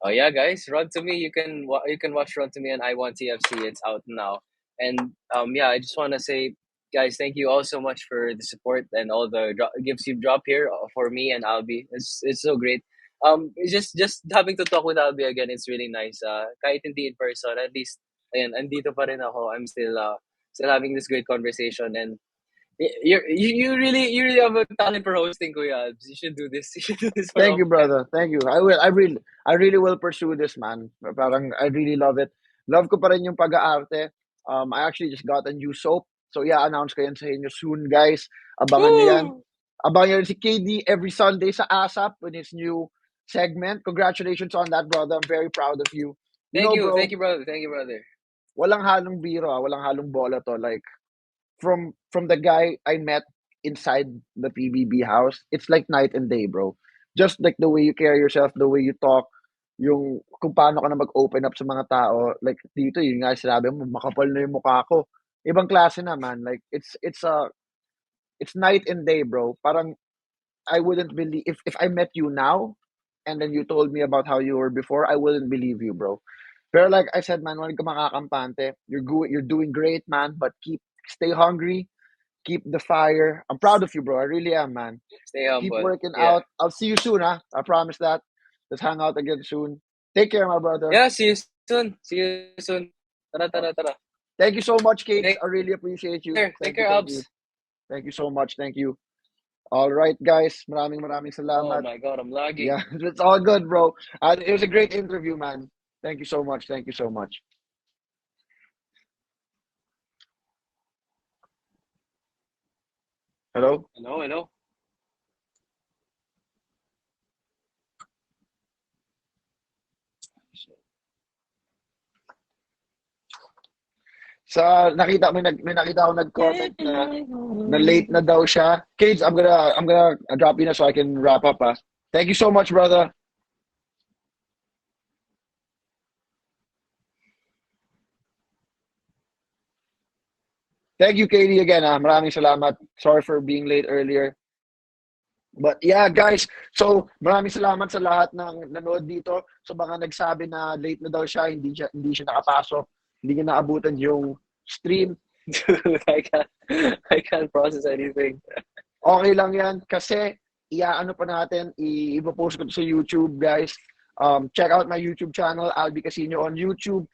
Oh yeah, guys, Run to Me. You can watch Run to Me on I Want TFC. It's out now, and yeah, I just want to say, guys, thank you all so much for the support and all the gifts you've dropped here for me and Albie. It's so great. It's just having to talk with Albie again. It's really nice. Kahit hindi in person, at least, ayan, andito pa rin ako. I'm still having this great conversation, and you really have a talent for hosting, Kuya Albs. You should do this. You should do this more Thank you, often. brother. Thank you. I really will pursue this, man. Parang I really love it. Love ko pa rin yung pag-aarte. I actually just got a new soap. So yeah, announce ko yan sa inyo soon, guys. Abangan nyo yan. Woo! Abangan nyo rin si KD every Sunday sa ASAP with his new segment. Congratulations on that, brother. I'm very proud of you. You know, bro, Thank you, brother. Thank you, brother. walang halong biro, walang halong bola to. Like, from the guy I met inside the PBB house, it's like night and day, bro. Just like the way you carry yourself, the way you talk, yung kung paano ka na mag-open up sa mga tao. Like dito, yun nga sinabi mo, makapal na yung mukha ko. Ibang klase na, man. Like it's night and day, bro. Parang I wouldn't believe if I met you now and then you told me about how you were before, I wouldn't believe you, bro. Pero like I said, man, huwag ka makakampante. You're doing great, man, but stay hungry, keep the fire. I'm proud of you, bro. I really am, man. Stay Keep humble. working Yeah. out. I'll see you soon, huh? I promise that. Let's hang out again soon. Take care, my brother. Yeah, see you soon. See you soon. Tara, Uh, tara, tara. Thank you so much, Kate. Take I really appreciate you. care. Take Thank you, care, thank you. Albs. Thank you so much. Thank you. All right, guys. Maraming Oh salamat. my God, I'm lagging. Yeah, it's all good, bro. It was a great interview, man. Thank you so much. Thank you so much. Hello? Hello. May nakita ako nag-comment na late na daw siya. Kids, I'm gonna drop you na so I can wrap up, ah. Thank you so much, brother. Thank you, Katie, again. Maraming salamat. Sorry for being late earlier. But yeah, guys, so maraming salamat sa lahat ng nanood dito. So baka nagsabi na late na daw siya, hindi siya nakapasok, hindi niya naabutan yung stream. Dude, I can't process anything. Okay lang yan kasi iaano pa natin, ipopost ko to sa YouTube, guys. Check out my YouTube channel, Albie Casino on YouTube.